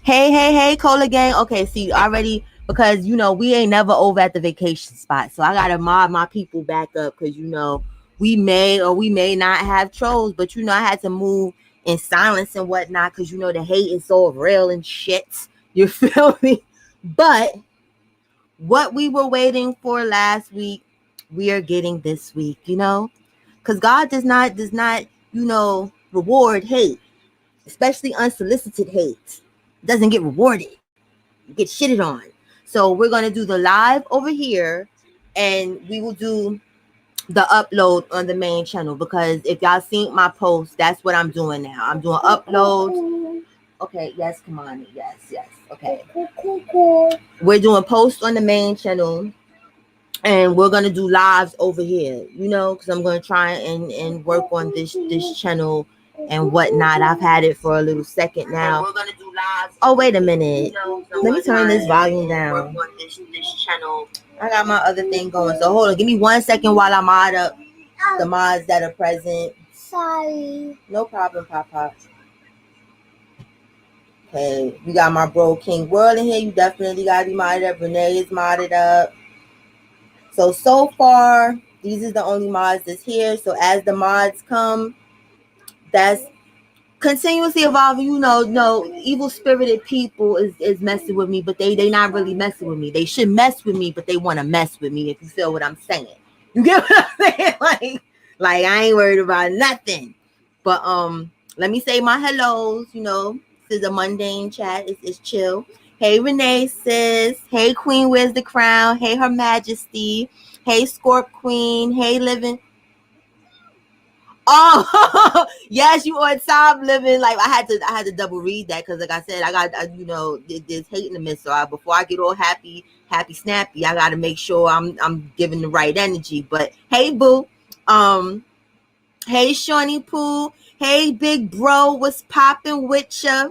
Hey, Cola Gang. Okay, see, already, because, we ain't never over at the vacation spot. So I got to mod my people back up because, we may or we may not have trolls, but, I had to move in silence and whatnot because, the hate is so real and shit. You feel me? But what we were waiting for last week, we are getting this week, because God does not, reward hate, especially unsolicited hate. It doesn't get rewarded. You get shitted on. So we're gonna do the live over here, and we will do the upload on the main channel, because if y'all seen my post, that's what I'm doing now. I'm doing uploads. Okay, yes, come on, yes. Okay. We're doing posts on the main channel, and we're gonna do lives over here, because I'm gonna try and work on this channel and whatnot. I've had it for a little second now. We're gonna do lives. Oh, wait a minute. Let me turn this volume down. Work on this channel. I got my other thing going. So hold on, give me 1 second while I mod up the mods that are present. Sorry. No problem, Papa. Okay, we got my bro King World in here. You definitely gotta be modded up. Renee is modded up. So far, these is the only mods that's here. So as the mods come, that's continuously evolving. No evil spirited people is messing with me, but they not really messing with me. They should mess with me, but they want to mess with me, if you feel what I'm saying. You get what I'm saying? Like I ain't worried about nothing. But let me say my hellos. This is a mundane chat. It's chill. Hey Renee sis. Hey Queen, where's the crown? Hey Her Majesty. Hey Scorp Queen. Hey Living. Oh, yes, you on time living. Like I had to double read that because, like I said, I got there's hate in the midst. So before I get all happy snappy, I got to make sure I'm giving the right energy. But hey, boo, hey Shawnee Pooh, hey big bro, what's popping with ya?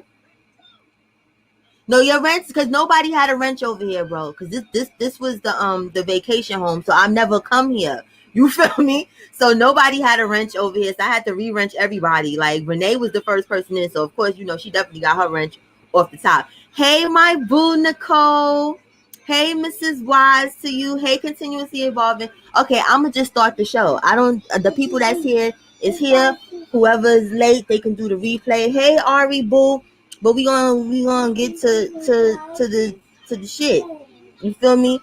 No, your rent, because nobody had a wrench over here, bro. Because this was the vacation home, so I've never come here. You feel me? So nobody had a wrench over here, so I had to re-wrench everybody. Like Renee was the first person in, so of course she definitely got her wrench off the top. Hey, my boo Nicole. Hey, Mrs. Wise to you. Hey, continuously evolving. Okay, I'm gonna just start the show. I don't. The people that's here is here. Whoever is late, they can do the replay. Hey, Ari boo. But we gonna get to the shit. You feel me?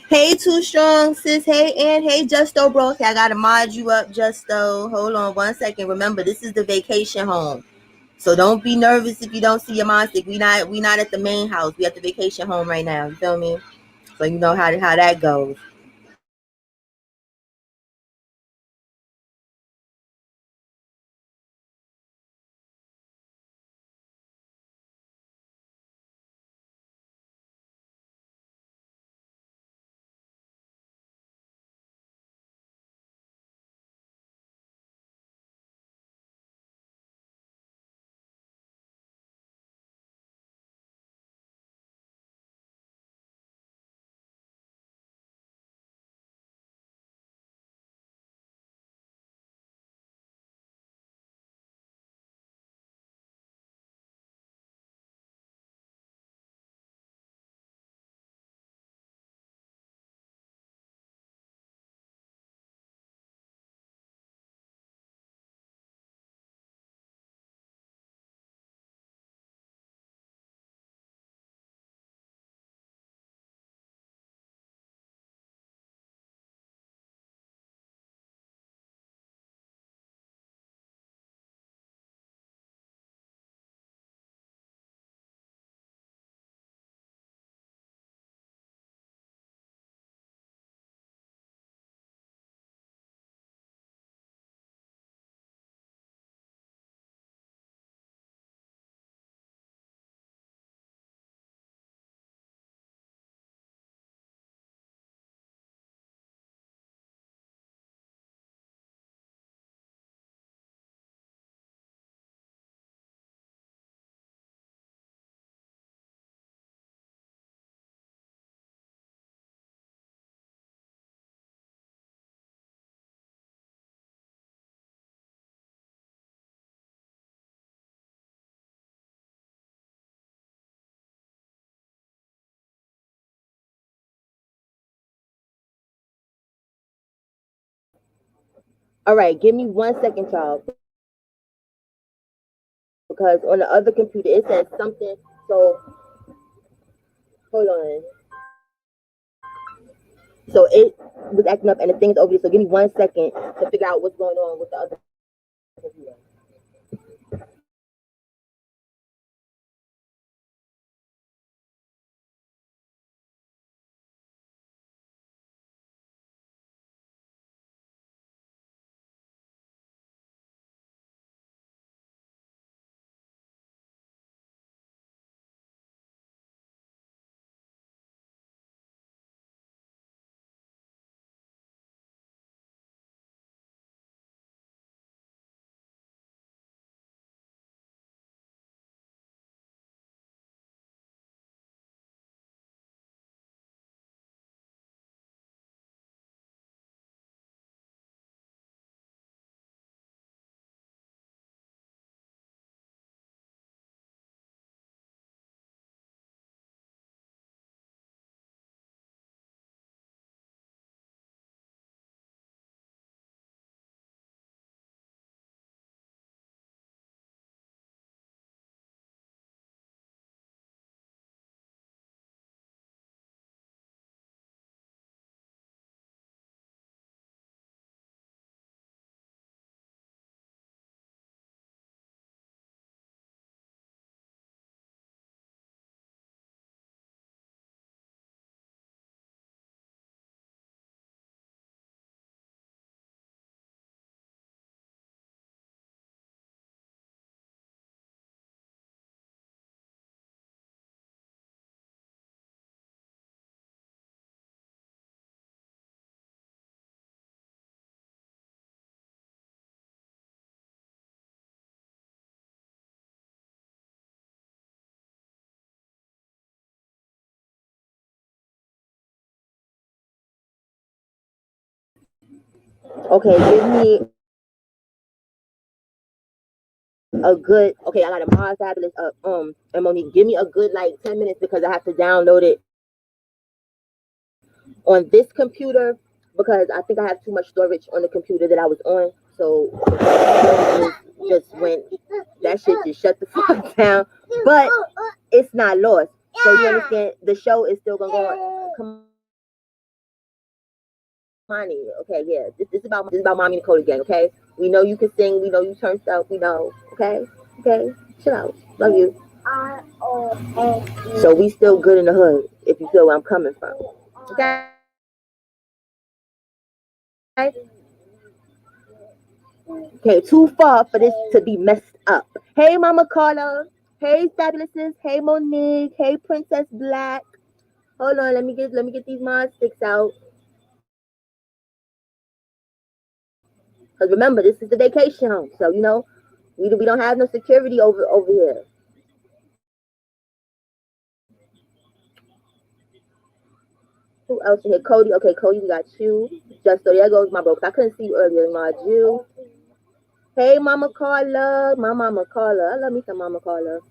Hey, Too Strong, sis. Hey, and hey, Justo, bro. Okay, I gotta mod you up, Justo. Hold on 1 second. Remember, this is the vacation home, so don't be nervous if you don't see your mod stick. We not at the main house. We at the vacation home right now. You feel me? So you know how that goes. All right, give me 1 second, y'all, because on the other computer it says something. So hold on. So it was acting up and the thing's over here. So give me 1 second to figure out what's going on with the other computer. Okay, give me a good. Okay, I got a mod fabulous up. And Monique, give me a good like 10 minutes because I have to download it on this computer because I think I have too much storage on the computer that I was on. So just went that shit just shut the fuck down. But it's not lost. So you understand? The show is still gonna go on. Come on, okay, yeah. This is about mommy and Cody gang. Okay, we know you can sing. We know you turned stuff. We know. Okay, okay. Chill out. Love you. So we still good in the hood. If you feel where I'm coming from. Okay. Okay, too far for this to be messed up. Hey, Mama Carla. Hey, Fabulouses. Hey, Monique. Hey, Princess Black. Hold on, let me get these mod sticks out. Cause remember, this is the vacation home, so you know we don't have no security over here. Who else in here? Cody. Okay, Cody, we got you. Just so there goes my bro. I couldn't see you earlier. Mod you. Hey, Mama Carla. My Mama Carla. I love me some Mama Carla.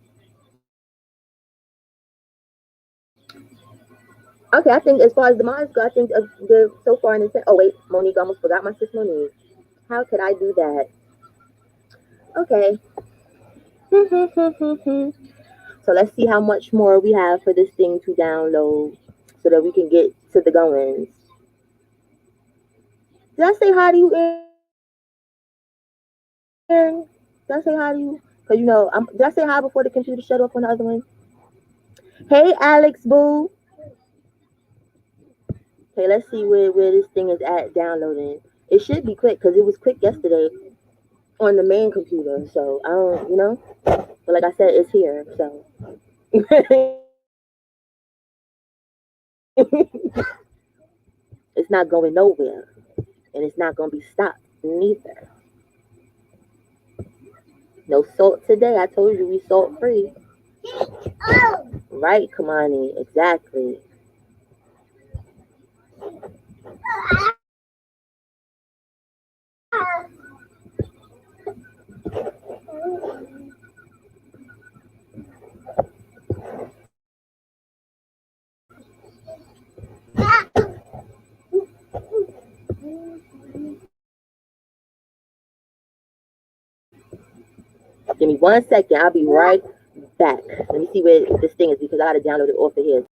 Okay, I think as far as the mods go, I think the so far in the oh wait, Monique almost forgot my sis Monique. How could I do that? Okay. So let's see how much more we have for this thing to download so that we can get to the goings. Did I say hi to you, Aaron? Did I say hi to you? Cause you know, did I say hi before the computer shut off on the other one? Hey, Alex Boo. Okay, let's see where this thing is at downloading. It should be quick because it was quick yesterday on the main computer. So I don't, but like I said, it's here. So it's not going nowhere, and it's not gonna be stopped neither. No salt today. I told you we salt free. Right, Kamani. Exactly. Give me 1 second. I'll be right back. Let me see where this thing is because I gotta download it off of here.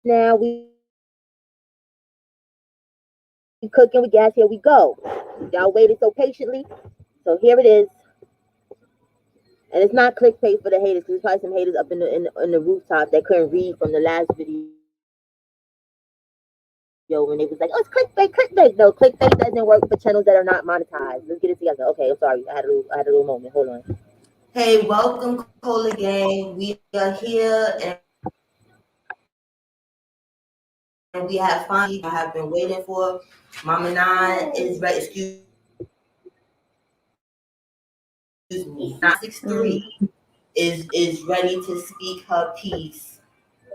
Now we cooking with gas. Here we go. Y'all waited so patiently. So here it is. And it's not clickbait for the haters, because there's probably some haters up in the rooftop that couldn't read from the last video when they was like, "Oh, it's clickbait, clickbait." No, clickbait doesn't work for channels that are not monetized. Let's get it together. Okay, I'm sorry. I had a little moment. Hold on. Hey, welcome, Cola Gang. We are here, and we have fun. I have been waiting for. Mama Nine is ready. Excuse me. 963 is ready to speak her piece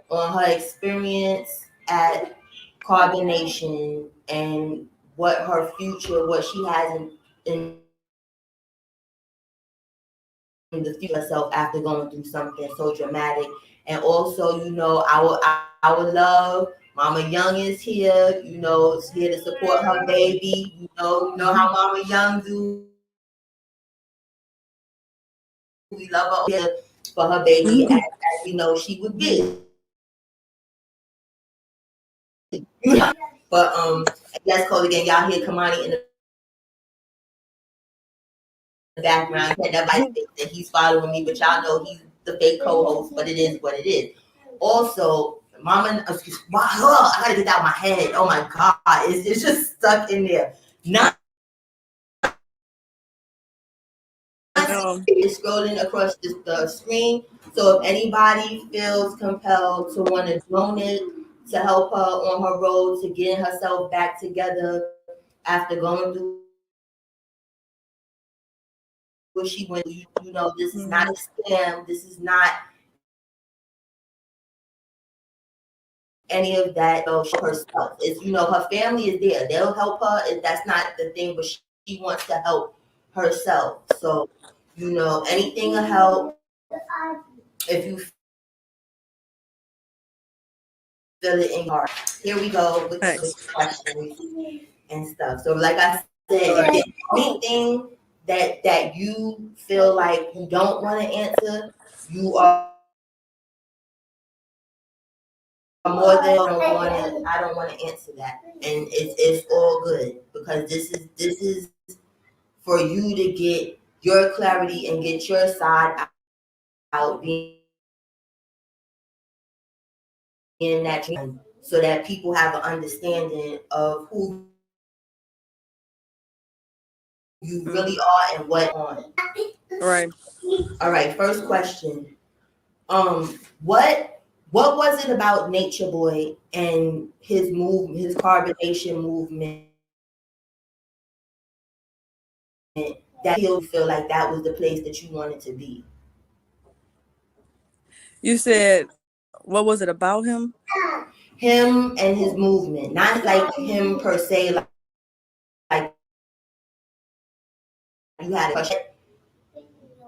on her experience at Carbonation and what her future, what she has in the future herself after going through something so dramatic. And also, our love, Mama Young is here. Is here to support her baby. You know how Mama Young do. We love her here for her baby, as we know she would be. But yes, Cole, again, y'all hear Kamani in the background. He had that light that he's following me, but y'all know he's the fake co-host. But it is what it is. Also, Mama, wow, I gotta get that out of my head. Oh my God, it's just stuck in there. Not it's scrolling across the screen. So if anybody feels compelled to want to donate to help her on her road to getting herself back together after going through what she went through, this is not a scam. This is not any of that. Herself. It's her family is there. They'll help her. That's not the thing, but she wants to help herself. So anything will help. If you feel it in your heart. Here we go with the questions and stuff. So like I said, if there's anything that you feel like you don't want to answer, you are more than I don't want to answer that. And it's all good, because this is for you to get your clarity and get your side out, being in that dream, so that people have an understanding of who you really are and what on. Right. All right, first question. What was it about Nature Boy and his carbonation movement, that you feel like that was the place that you wanted to be? You said, what was it about him? Him and his movement, not like him per se, like you had a.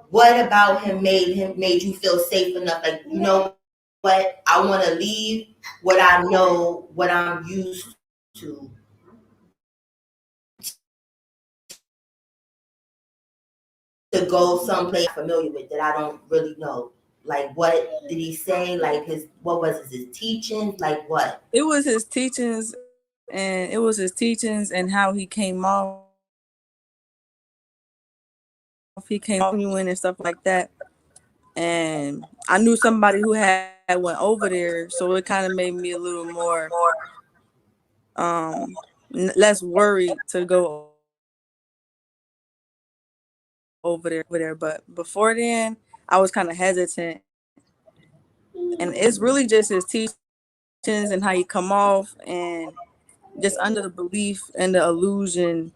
What about him made you feel safe enough? Like, what, I want to leave what I know, what I'm used to go someplace familiar with that I don't really know. Like, what did he say? Like, what was his teachings? Like, what? It was his teachings, and how he came off. He came off you in and stuff like that. And I knew somebody who had went over there, so it kind of made me a little more less worried to go over there. But before then, I was kind of hesitant. And it's really just his teachings and how you come off, and just under the belief and the illusion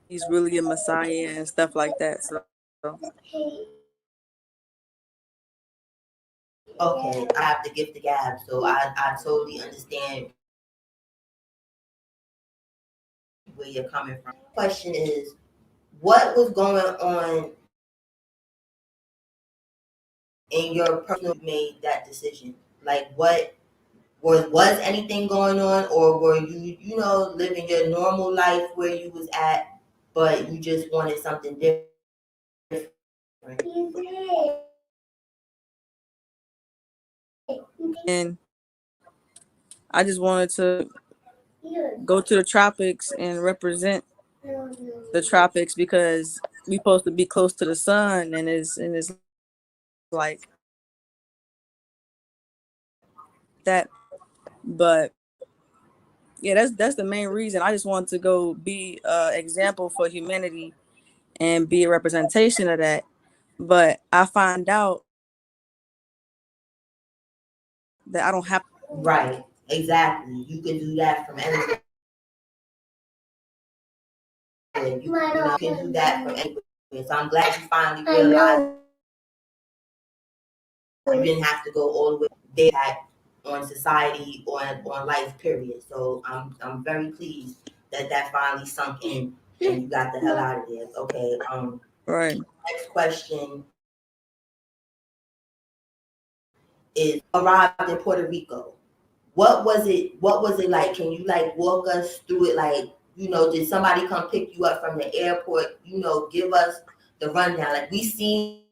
he's really a messiah and stuff like that. So Okay, I have to give the gab, so I totally understand where you're coming from. Question is, what was going on in your personal made that decision? Like, what was anything going on, or were you living your normal life where you was at, but you just wanted something different? and I just wanted to go to the tropics and represent the tropics, because we supposed to be close to the sun, and it's like that. But yeah, that's the main reason. I just want to go be an example for humanity and be a representation of that. But I find out that I don't have. Right, exactly. You can do that from anywhere. You can do that from anywhere. So I'm glad you finally realized you didn't have to go all the way there on society, on life, period. So I'm very pleased that finally sunk in. and you got the hell out of there. Okay. Right. Next question is arrived in Puerto Rico. What was it? What was it like? Can you like walk us through it? Like, did somebody come pick you up from the airport? Give us the rundown. Like we seen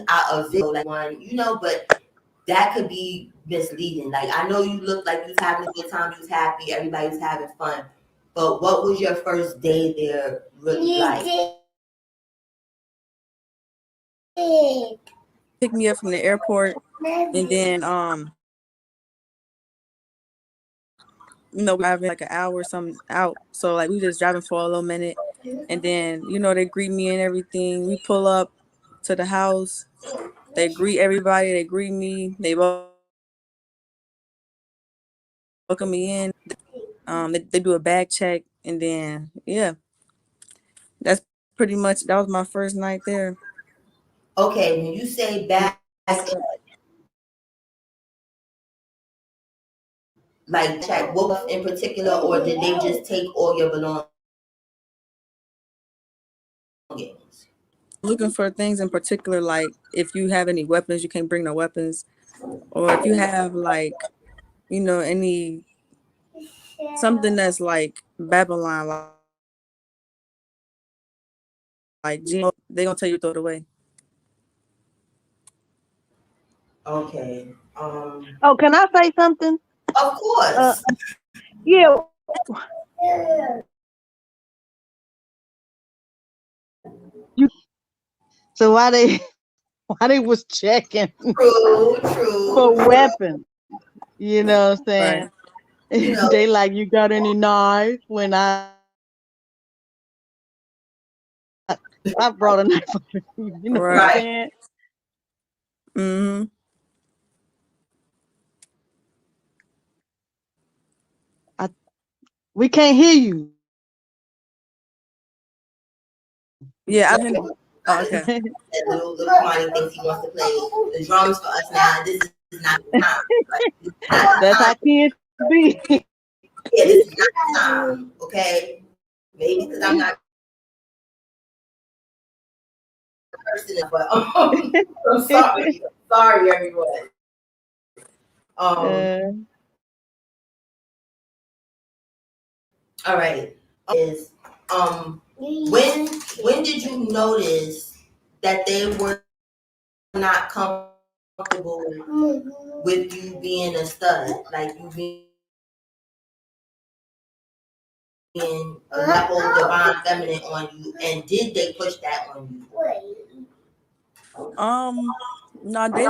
out of video, like one, but that could be misleading. Like I know you looked like you was having a good time, you was happy, everybody was having fun. But what was your first day there really like? Pick me up from the airport, and then driving like an hour or something out. So like we just driving for a little minute, and then they greet me and everything. We pull up to the house. They greet everybody. They greet me. They welcome me in. They do a bag check, and then that's pretty much that was my first night there. Okay, when you say bag, like check, what was in particular, or did they just take all your belongings? Looking for things in particular, like if you have any weapons, you can't bring no weapons, or if you have like any something that's like Babylon, like they gonna tell you to throw it away. Okay. Oh, can I say something? Of course. Yeah. So why they was checking True. for weapons? You know what I'm Right. saying? They like, you got any knives? When I brought a knife. You know what I'm saying? Mm-hmm. We can't hear you. Yeah, I've been. Oh, okay. That little Kwani thinks he wants to play the drums for us now. This is not the time. Like, That's how kids be. Yeah, this is not the time. Okay, maybe because I'm not a person, but I'm sorry. Sorry, everyone. All right. Is when did you notice that they were not comfortable with you being a stud, like you being that whole divine feminine on you, and did they push that on you? No, they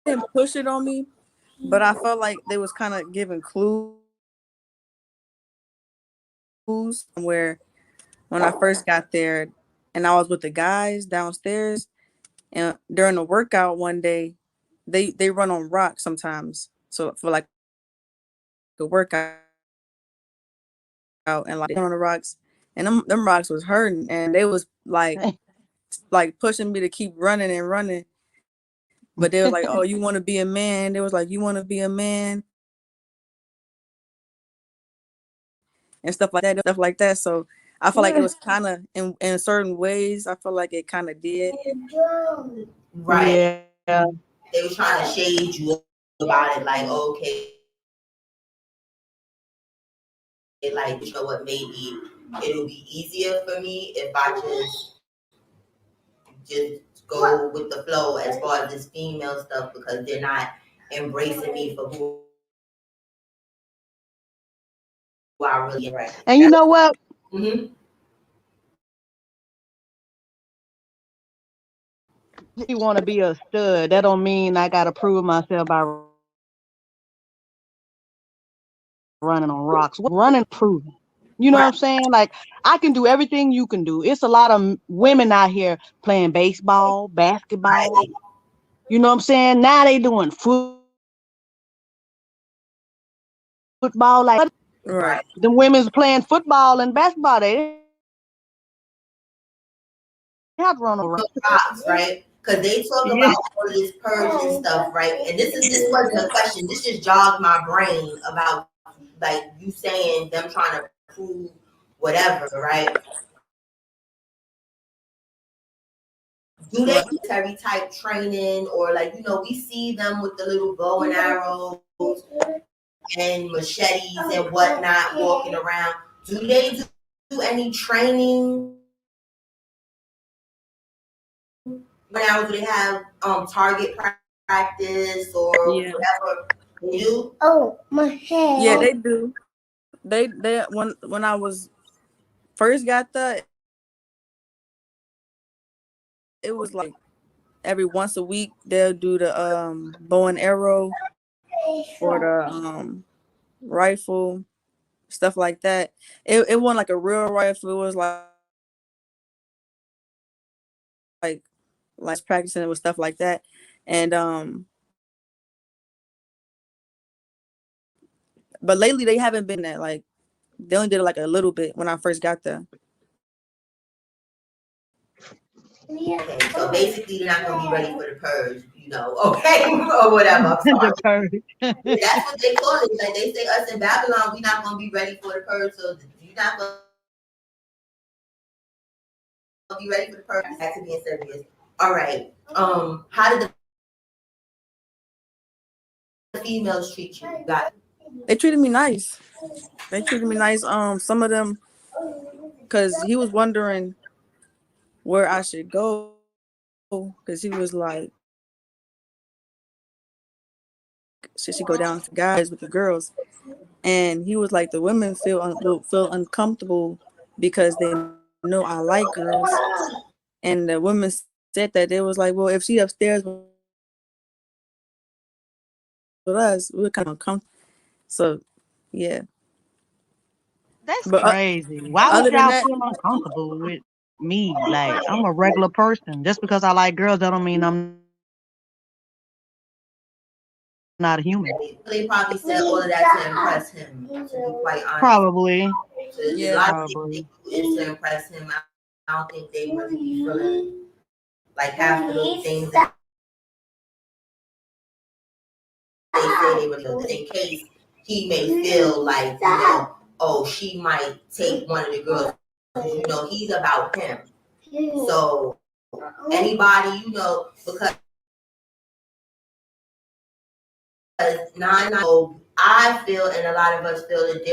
didn't push it on me, but I felt like they was kind of giving clues where when I first got there, and I was with the guys downstairs, and during the workout one day, they run on rocks sometimes. So for like a workout, and like they run on the rocks, and them rocks was hurting, and they was like pushing me to keep running and running. But they was like, "Oh, you want to be a man?" They was like, "You want to be a man?" and stuff like that. So I feel like it was kind of in certain ways. I feel like it kind of did. Right. Yeah. They were trying to shade you about it, like, okay, like, what, maybe it'll be easier for me if I just go with the flow as far as this female stuff, because they're not embracing me for who I really am. Right. And you know what? Mm-hmm. You want to be a stud. That don't mean I got to prove myself by running on rocks. Running, proving. You know what I'm saying? Like, I can do everything you can do. It's a lot of women out here playing baseball, basketball. Right. You know what I'm saying? Now they doing football. Like, Right. the women's playing football and basketball. They have to run on rocks, right? Because they talk about all this purging stuff, right? And this wasn't a question. This just jogged my brain about like you saying them trying to prove whatever, right? Do they Right. do military type training, or like we see them with the little bow and arrows and machetes and whatnot walking around? Do they do any training now? Do they have target practice or Yeah. whatever? You? My hair. Yeah, they do. They when I was first got that, it was like every once a week they'll do the bow and arrow or the rifle, stuff like that. It wasn't like a real rifle. It was like practicing it with stuff like that. And but lately they haven't been that, like they only did it like a little bit when I first got there. Okay, so basically they're not gonna be ready for the purge, okay, or whatever. I'm sorry. The purge. That's what they call it. Like they say us in Babylon, we're not gonna be ready for the purge, so you're not gonna be ready for the purge. Back to being serious. All right. How did the females treat you? Got it. They treated me nice. They treated me nice. Some of them, because he was wondering where I should go, because he was like, should she go down to guys with the girls? And he was like, the women will feel uncomfortable because they know I like girls. And the women said that they was like, well, if she upstairs with us, we're kind of uncomfortable. So, yeah. That's But crazy. Why would other than y'all that, feel uncomfortable with me? Like, I'm a regular person. Just because I like girls, that don't mean I'm not a human. They probably said all of that to impress him, to be quite honest. Probably. So a yeah, lot of things they do is to impress him. I don't think they really be feeling like half of those things that they say they would do, in case he may feel like, oh, she might take one of the girls. Because, he's about him. So anybody, because I feel, and a lot of us feel that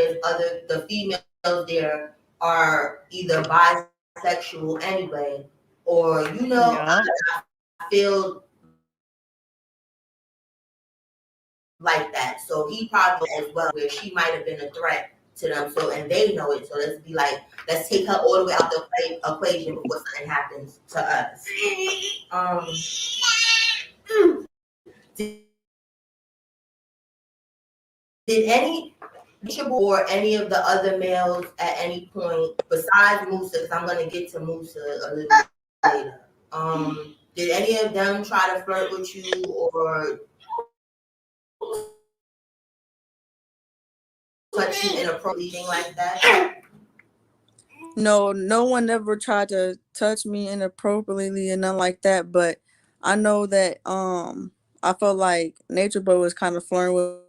the females there are either bisexual anyway, or, Yeah. I feel like that. So he probably as well, where she might have been a threat to them. So, and they know it. So let's take her all the way out the equation before something happens to us. Did, did any or any of the other males at any point besides Musa, because I'm gonna get to Musa a little later. Did any of them try to flirt with you or touch you inappropriately, anything like that? no one ever tried to touch me inappropriately and nothing like that. But I know that I felt like Nature Boy was kind of flirting with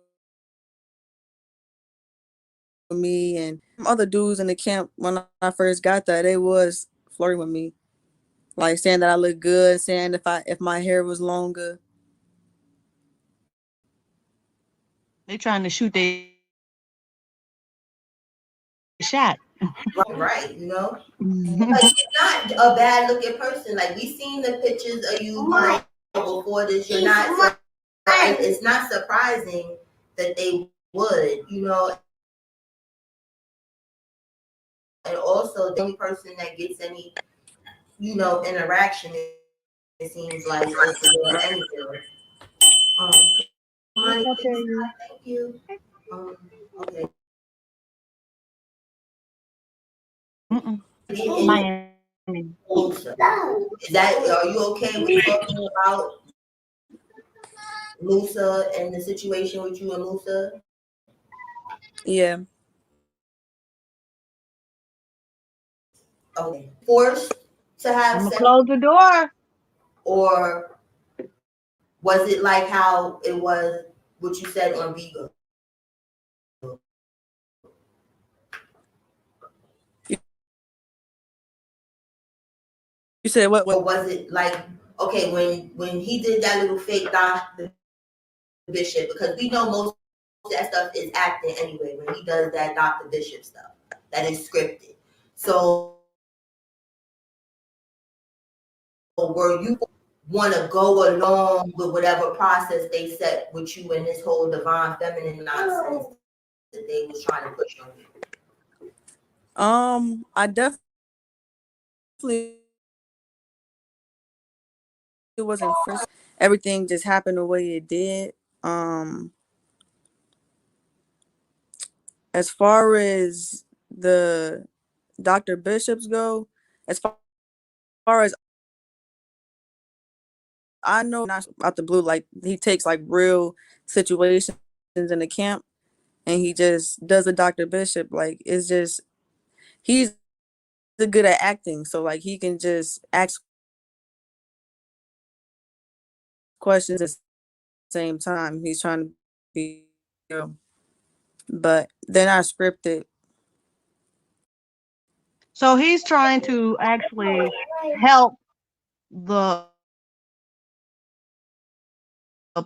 me, and other dudes in the camp when I first got there, they was flirting with me, like saying that I look good, saying if my hair was longer. They trying to shoot their shot. Right, Because you're not a bad looking person. Like we seen the pictures of you before this. You're not. It's not surprising that they would, And also, the only person that gets any, interaction, it seems like is the girl anyway. Um, Money, thank you. Okay. Miami. Musa. Are you okay with talking about Musa and the situation with you and Musa? Yeah. Okay. Forced to have I'm gonna sex, close the door. or was it like how it was what you said on Vigo? You said what? or was it like, okay, when he did that little fake Dr. Bishop, because we know most of that stuff is acting anyway when he does that Dr. Bishop stuff, that is scripted. So were you want to go along with whatever process they set with you in this whole divine feminine nonsense that they was trying to push on you? I definitely wasn't first. Everything just happened the way it did. As far as the Dr. Bishops go, as far as I know, not out the blue, like he takes like real situations in the camp and he just does a Dr. Bishop. Like it's just he's good at acting, so like he can just ask questions at the same time. He's trying to be real, but they're not scripted. So he's trying to actually help the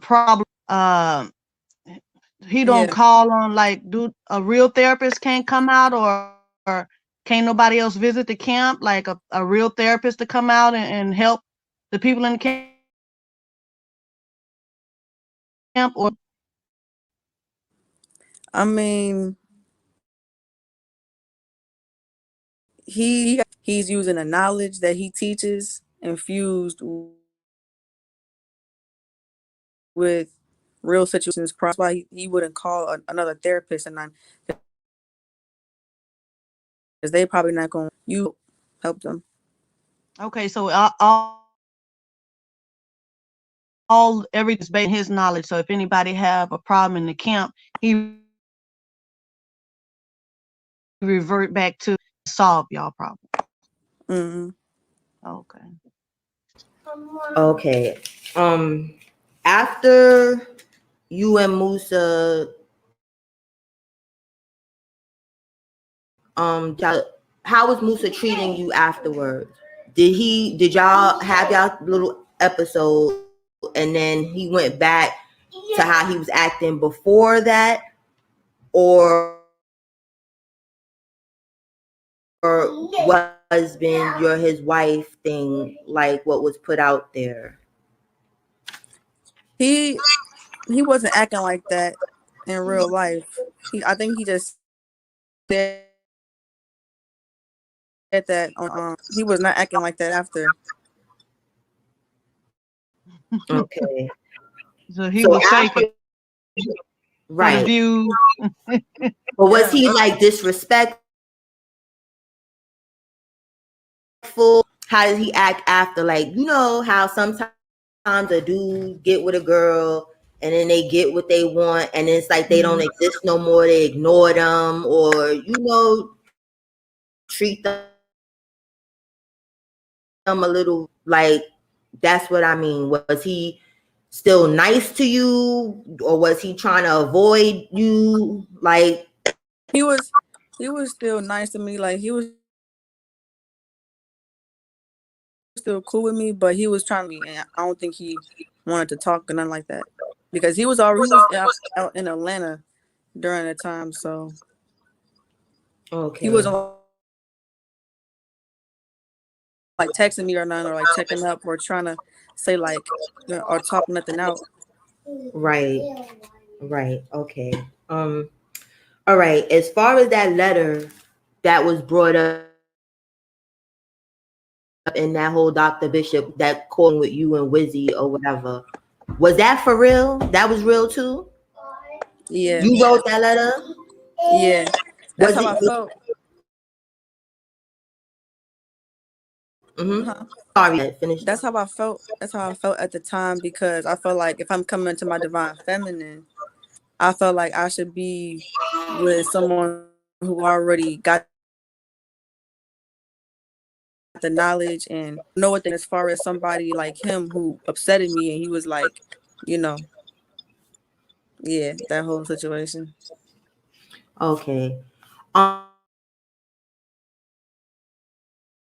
problem. He don't Yeah, call on, like, do a real therapist can't come out, or can't nobody else visit the camp, like a real therapist to come out and help the people in the camp, or I mean he's using the knowledge that he teaches infused with real situations. That's why he wouldn't call another therapist and not because they probably not going to help them. okay, so all everything's based on his knowledge. So if anybody have a problem in the camp, he revert back to solve y'all problem. Mm-hmm. Okay. Okay. After you and Musa, how was Musa treating you afterwards? Did y'all have y'all little episode and then he went back to how he was acting before that, or was husband, you're his wife thing, like what was put out there? He he wasn't acting like that in real life. I think he just said that on he was not acting like that after. Okay. So he So was faking after, for the right. views. But was Yeah. he like disrespectful? How did he act after? Like, you know how sometimes a dude get with a girl and then they get what they want and it's like they don't exist no more, they ignore them, or treat them a little like, that's what I mean. Was he still nice to you, or was he trying to avoid you? Like, He was still nice to me. Like he was still cool with me, but he was trying to be me, and I don't think he wanted to talk or nothing like that because he was out in Atlanta during the time, so he wasn't like texting me or nothing or like okay, checking up or trying to say like or talk nothing out. right, right, okay. Um, all right. As far as that letter that was brought up in that whole Dr. Bishop, that calling with you and Wizzy or whatever, was that for real? That was real too? You wrote that letter? Yeah, yeah. Was it? That's how I felt. Mm-hmm. Huh? Sorry, finish. That's how I felt. That's how I felt at the time because I felt like if I'm coming into my divine feminine, I felt like I should be with someone who already got the knowledge and know what they need. And as far as somebody like him who upsetted me and he was like, you know, yeah, that whole situation. Okay. Um,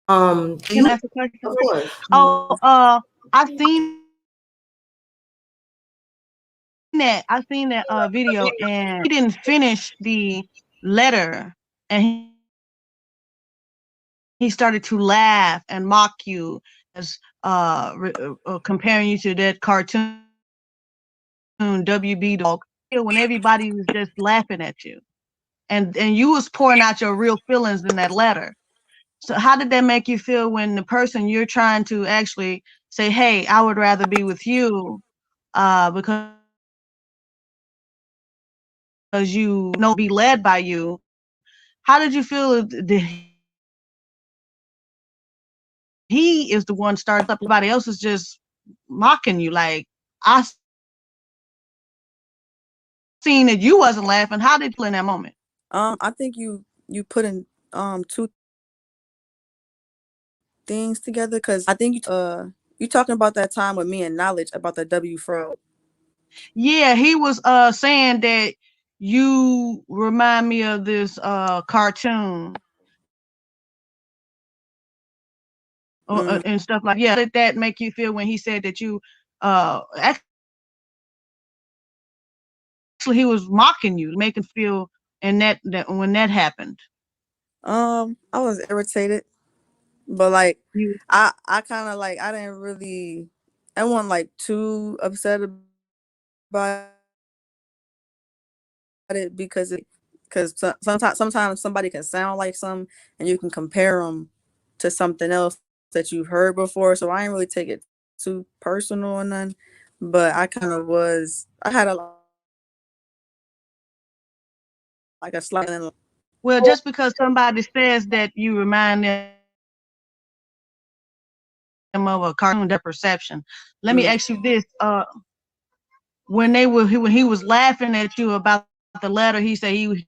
Do Can you? I ask a question? Of course. Oh, I seen that video, and he didn't finish the letter, and he started to laugh and mock you as comparing you to that cartoon WB dog when everybody was just laughing at you, and you was pouring out your real feelings in that letter. So how did that make you feel when the person you're trying to actually say, hey, I would rather be with you because you know be led by you? How did you feel that he is the one starts up, everybody else is just mocking you? Like, I seen that you wasn't laughing. How did you feel in that moment? I think you putting two things together, because I think you talking about that time with me and Knowledge about the W fraud. Yeah, he was saying that you remind me of this cartoon Mm. and stuff like. Yeah, how did that make you feel when he said that you actually he was mocking you, making feel, and that when that happened? I was irritated, but like You I kind of like, I didn't really, I wasn't like too upset about it, because sometimes somebody can sound like some, and you can compare them to something else that you've heard before. So I didn't really take it too personal or none, but I kind of was. I had a like a slight. well, just because somebody says that you remind them of a cartoon, their perception. Let me Mm. ask you this: when he was laughing at you about the letter, he said he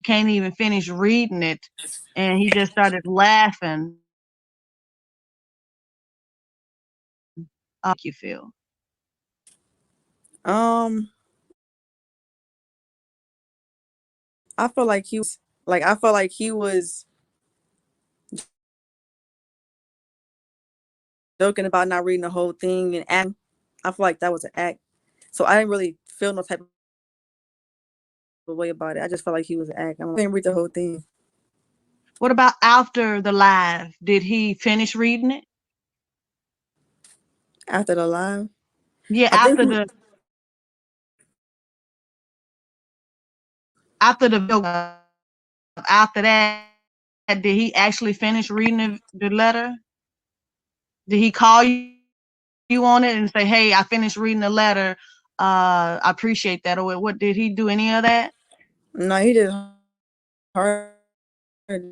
can't even finish reading it, and he just started laughing. You feel? Um, I feel like he was joking about not reading the whole thing and acting. I feel like that was an act. So I didn't really feel no type of way about it. I just felt like he was an act. I didn't read the whole thing. What about after the live? Did he finish reading it? After the live, Yeah, I think he, after the after that, did he actually finish reading the letter? Did he call you on it and say, "Hey, I finished reading the letter. I appreciate that." Or what, did he do any of that? no, he just heard it.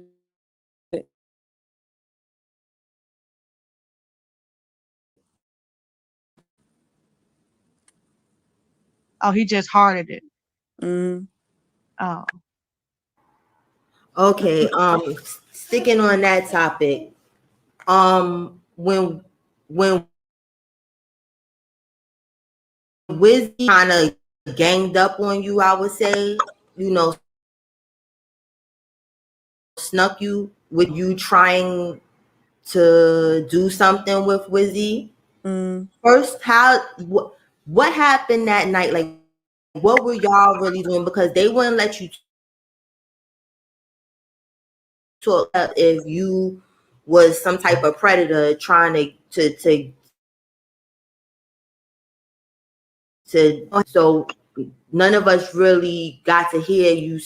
Oh, he just hearted it. Mm. Oh, Okay. Sticking on that topic. When Wizzy kind of ganged up on you, I would say, you know, snuck you with you trying to do something with Wizzy. Mm. First, what happened that night? Like, what were y'all really doing? Because they wouldn't let you talk if you was some type of predator trying to. So none of us really got to hear you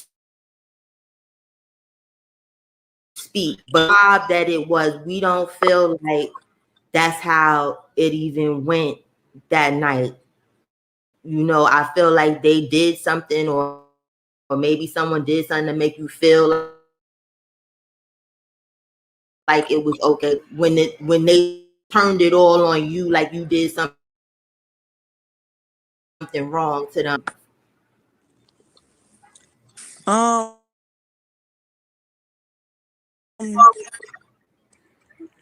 speak, but that it was, we don't feel like that's how it even went that night. You know, I feel like they did something, or maybe someone did something to make you feel like it was okay when they turned it all on you, like you did something wrong to them. Um,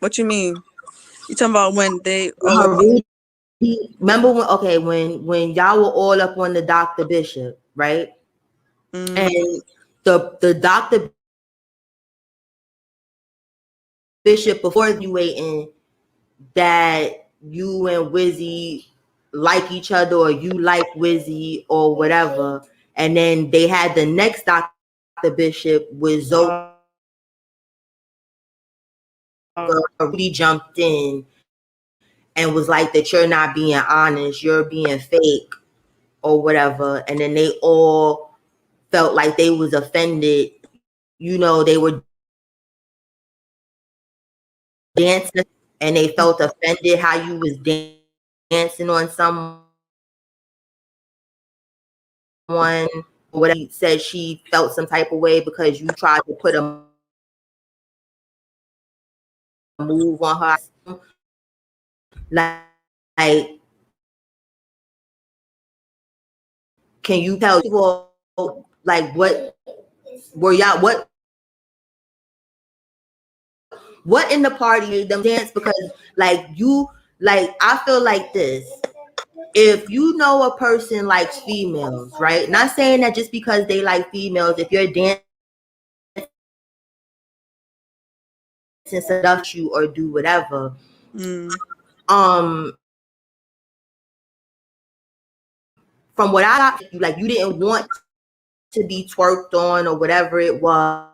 what you mean? You talking about when they? Oh, Her really, remember when? Okay, when y'all were all up on the Dr. Bishop, right? mm, And the Dr. Bishop before you waiting that you and Wizzy like each other or you like Wizzy or whatever. And then they had the next Dr. Bishop with Zoka. Rudy jumped in and was like that you're not being honest, you're being fake or whatever. And then they all felt like they was offended. You know, they were dancing and they felt offended how you was dancing on someone. Whatever said she felt some type of way because you tried to put a move on her. Like can you tell people like what were y'all what in the party made them dance? Because like you like I feel like this. If you know a person likes females, right? Not saying that just because they like females, if you're dancing seduct you or do whatever. From what I got, like you didn't want to be twerked on or whatever it was,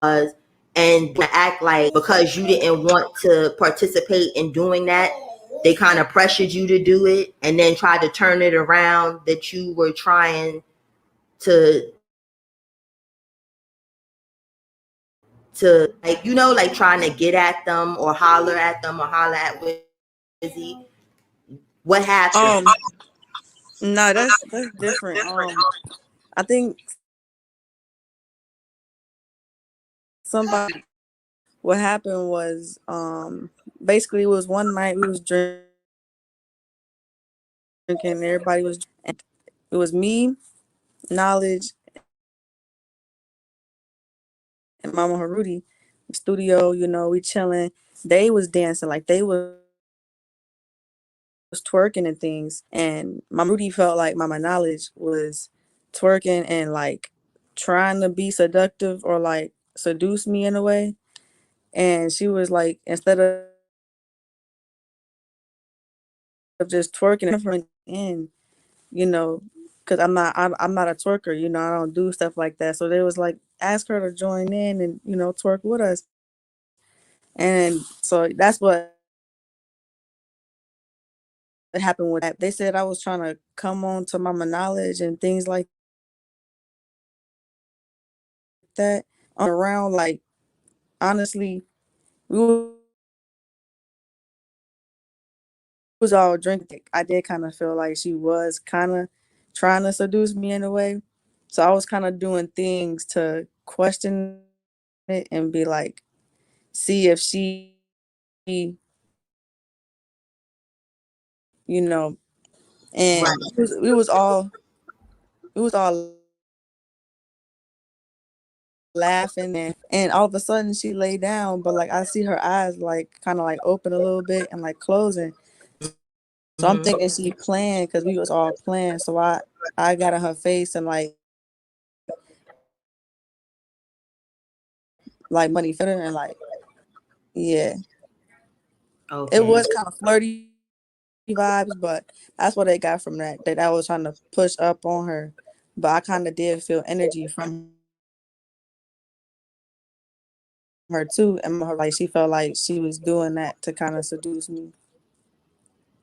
and act like because you didn't want to participate in doing that, they kind of pressured you to do it and then tried to turn it around that you were trying to like you know like trying to get at them or holler at them or holler at Wizzy. What happened? No, that's different. I think somebody what happened was basically it was one night we was drinking, everybody was and it was me, Knowledge, and Mama Harudi studio, you know, we chilling. They was dancing like they was twerking and things, and Mama Rudy felt like Mama Knowledge was twerking and like trying to be seductive or like seduce me in a way. And she was like, instead of just twerking in, you know, because I'm not a twerker, you know, I don't do stuff like that. So they was like, ask her to join in and you know twerk with us. And so that's what happened with that. They said I was trying to come on to Mama Knowledge and things like that. Around like honestly, we was all drinking. I did kind of feel like she was kind of trying to seduce me in a way. So I was kind of doing things to question it and be like, see if she, you know, and Right. we was all laughing and all of a sudden she lay down, but like I see her eyes like kind of like open a little bit and like closing. So I'm Mm-hmm. thinking she playing because we was all playing. So I got in her face and like money fitter and like yeah, it Okay. was kind of flirty vibes, but that's what they got from that. That I was trying to push up on her, but I kind of did feel energy from her too, and her like she felt like she was doing that to kind of seduce me.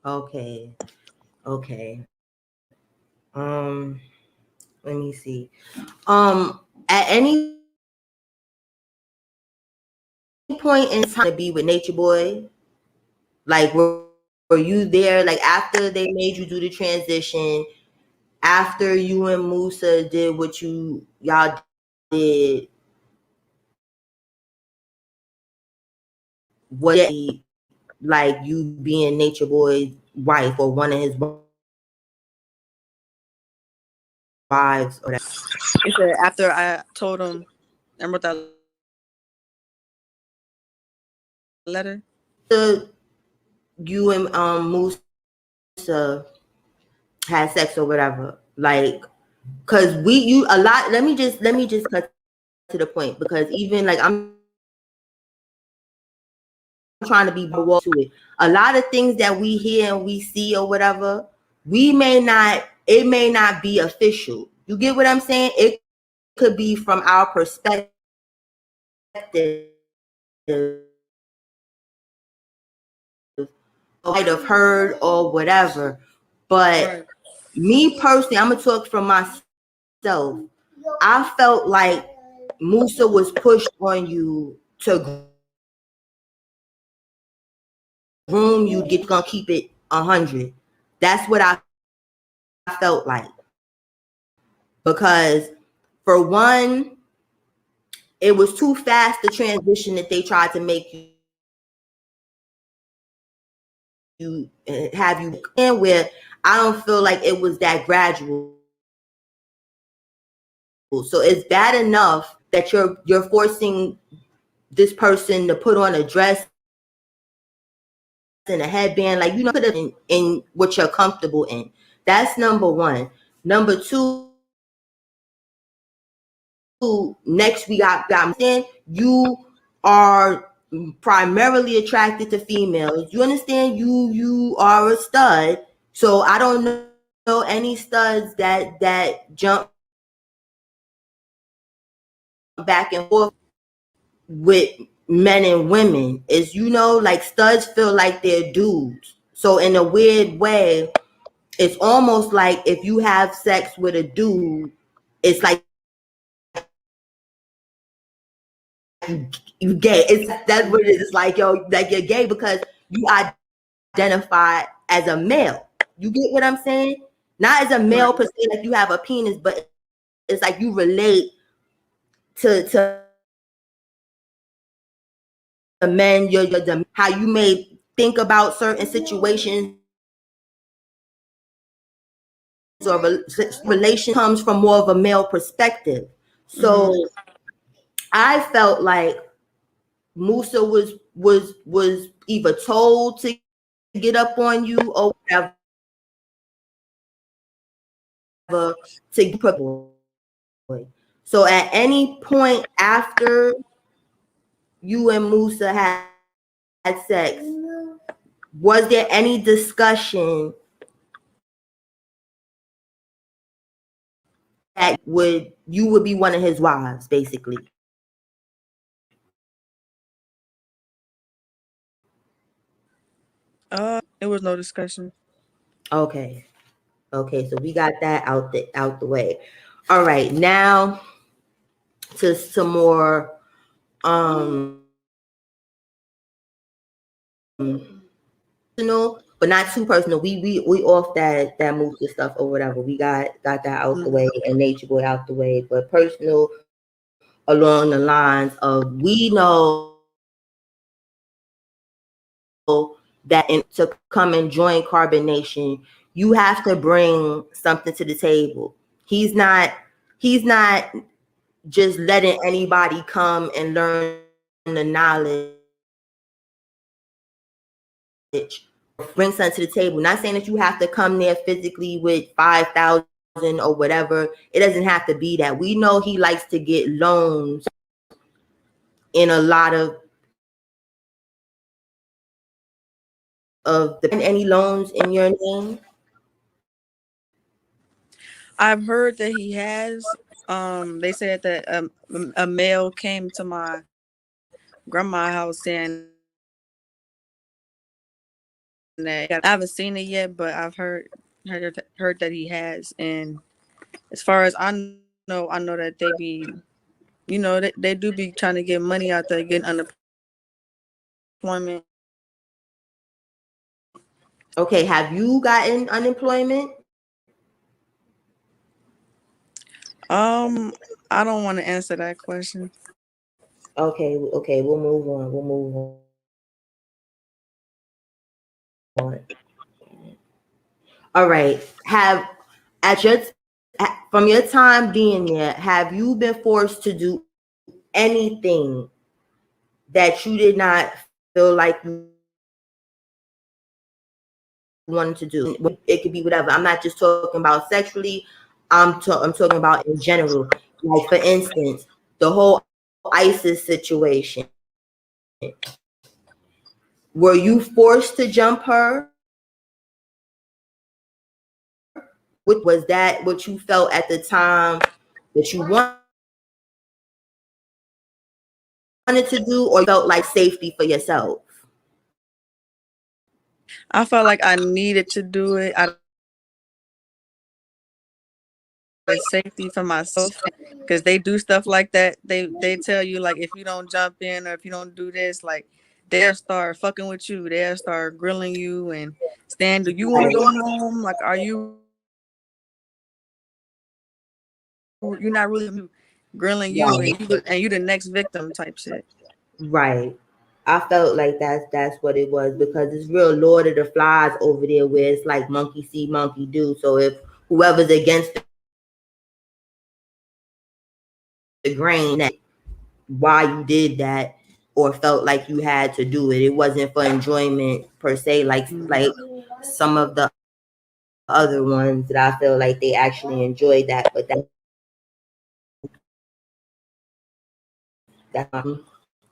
Okay. Okay. Um, let me see. At any point in time to be with Nature Boy, like were you there? Like after they made you do the transition, after you and Musa did what y'all did, what like you being Nature Boy's wife or one of his wives or that? He said after I told him and wrote that letter. The you and Musa had sex or whatever, like, cause we you a lot. Let me just cut to the point because even like I'm trying to be to it. A lot of things that we hear and we see or whatever, it may not be official. You get what I'm saying? It could be from our perspective, might have heard or whatever. But me personally, I'm gonna talk from myself. I felt like Musa was pushed on you to groom you, get gonna keep it 100. That's what I felt like. Because for one, it was too fast the transition that they tried to make you have you in, where I don't feel like it was that gradual. So it's bad enough that you're forcing this person to put on a dress and a headband, like, put it in what you're comfortable in. That's number one. Number two, next we got you are primarily attracted to females. You understand? You are a stud. So I don't know any studs that jump back and forth with men and women. Is, like, studs feel like they're dudes. So in a weird way, it's almost like if you have sex with a dude, it's like you gay. That's what it is. It's like, yo, like, you're gay because you identify as a male. You get what I'm saying? Not as a male per se, like you have a penis, but it's like you relate to the men. How you may think about certain situations or relation comes from more of a male perspective. So I felt like Musa was either told to get up on you or whatever to. So at any point after you and Musa had sex, was there any discussion that you would be one of his wives, basically? It was no discussion. Okay, so we got that out the way. All right, now to some more personal, but not too personal. We off that Musa stuff or whatever. We got that out the way, and Nature Boy out the way. But personal, along the lines of, we know that to come and join Carbon Nation, you have to bring something to the table. He's not just letting anybody come and learn the knowledge. Bring something to the table. Not saying that you have to come there physically with 5,000 or whatever. It doesn't have to be that. We know he likes to get loans in a lot of any loans in your name. I've heard that he has. They said that a male came to my grandma's house saying that, I haven't seen it yet, but I've heard that he has. And as far as I know that they be, they do be trying to get money out there, getting unemployment. Okay, have you gotten unemployment? I don't want to answer that question. Okay, we'll move on. All right. From your time being there, have you been forced to do anything that you did not feel like you wanted to do? It could be whatever. I'm not just talking about sexually. I'm talking about in general. Like, for instance, the whole ISIS situation. Were you forced to jump her? Was that what you felt at the time that you wanted to do, or you felt like safety for yourself? I felt like I needed to do it out of safety for myself, because they do stuff like that. They tell you, like, if you don't jump in or if you don't do this, like, they'll start fucking with you. They'll start grilling you and saying, do you want to go home? Like, are you're not really grilling you, Right. and you the next victim type shit. Right. I felt like that's what it was, because it's real Lord of the Flies over there, where it's like monkey see, monkey do. So if whoever's against the grain, that why you did that or felt like you had to do it. It wasn't for enjoyment per se, like some of the other ones that I feel like they actually enjoyed that, but that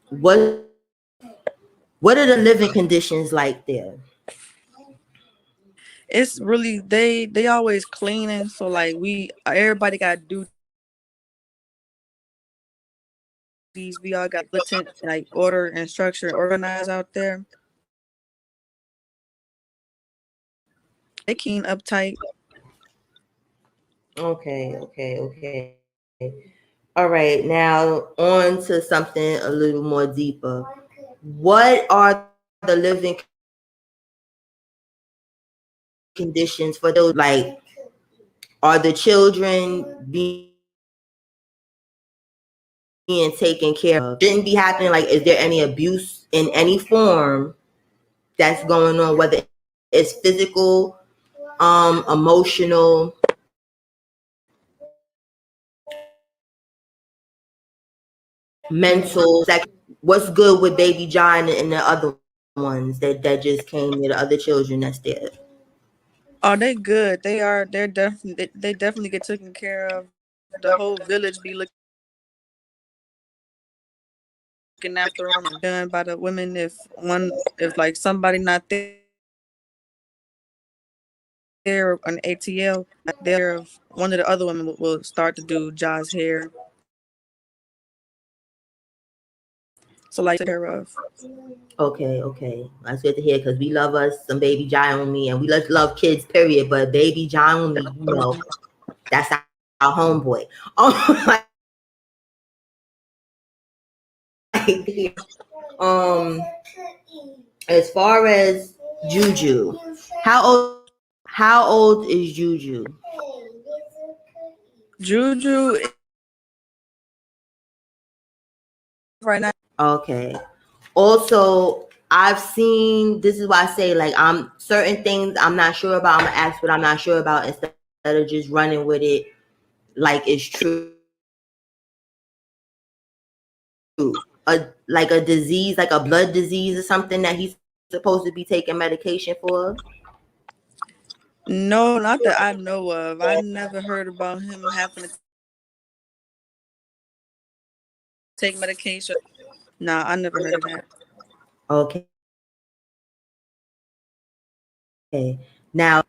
what what are the living conditions like there? It's really, they always cleaning. So like, everybody got duties. We all got militant, like, order and structure and organized out there. They keen uptight. Okay. All right, now on to something a little more deeper. What are the living conditions for those, like, are the children being taken care of? Shouldn't be happening. Like, is there any abuse in any form that's going on, whether it's physical, emotional, mental, what's good with baby John and the other ones that just came here, the other children that's there? Oh, they good. They definitely get taken care of. The whole village be looking after them, and done by the women. If like somebody not there on ATL, there, one of the other women will start to do Ja's hair. So like, take care of. Okay. That's good to hear, because we love us some baby John on me, and we love kids, period. But baby John on me, that's our homeboy. Oh, um, as far as Juju, how old is Juju? Juju right now. Okay. Also, I've seen, this is why I say, like, I'm certain things I'm not sure about. I'm gonna ask what I'm not sure about instead of just running with it like it's true. Like a disease, like a blood disease or something that he's supposed to be taking medication for. No, not that I know of. I never heard about him having to take medication. Nah, I never heard of that. Okay. Now,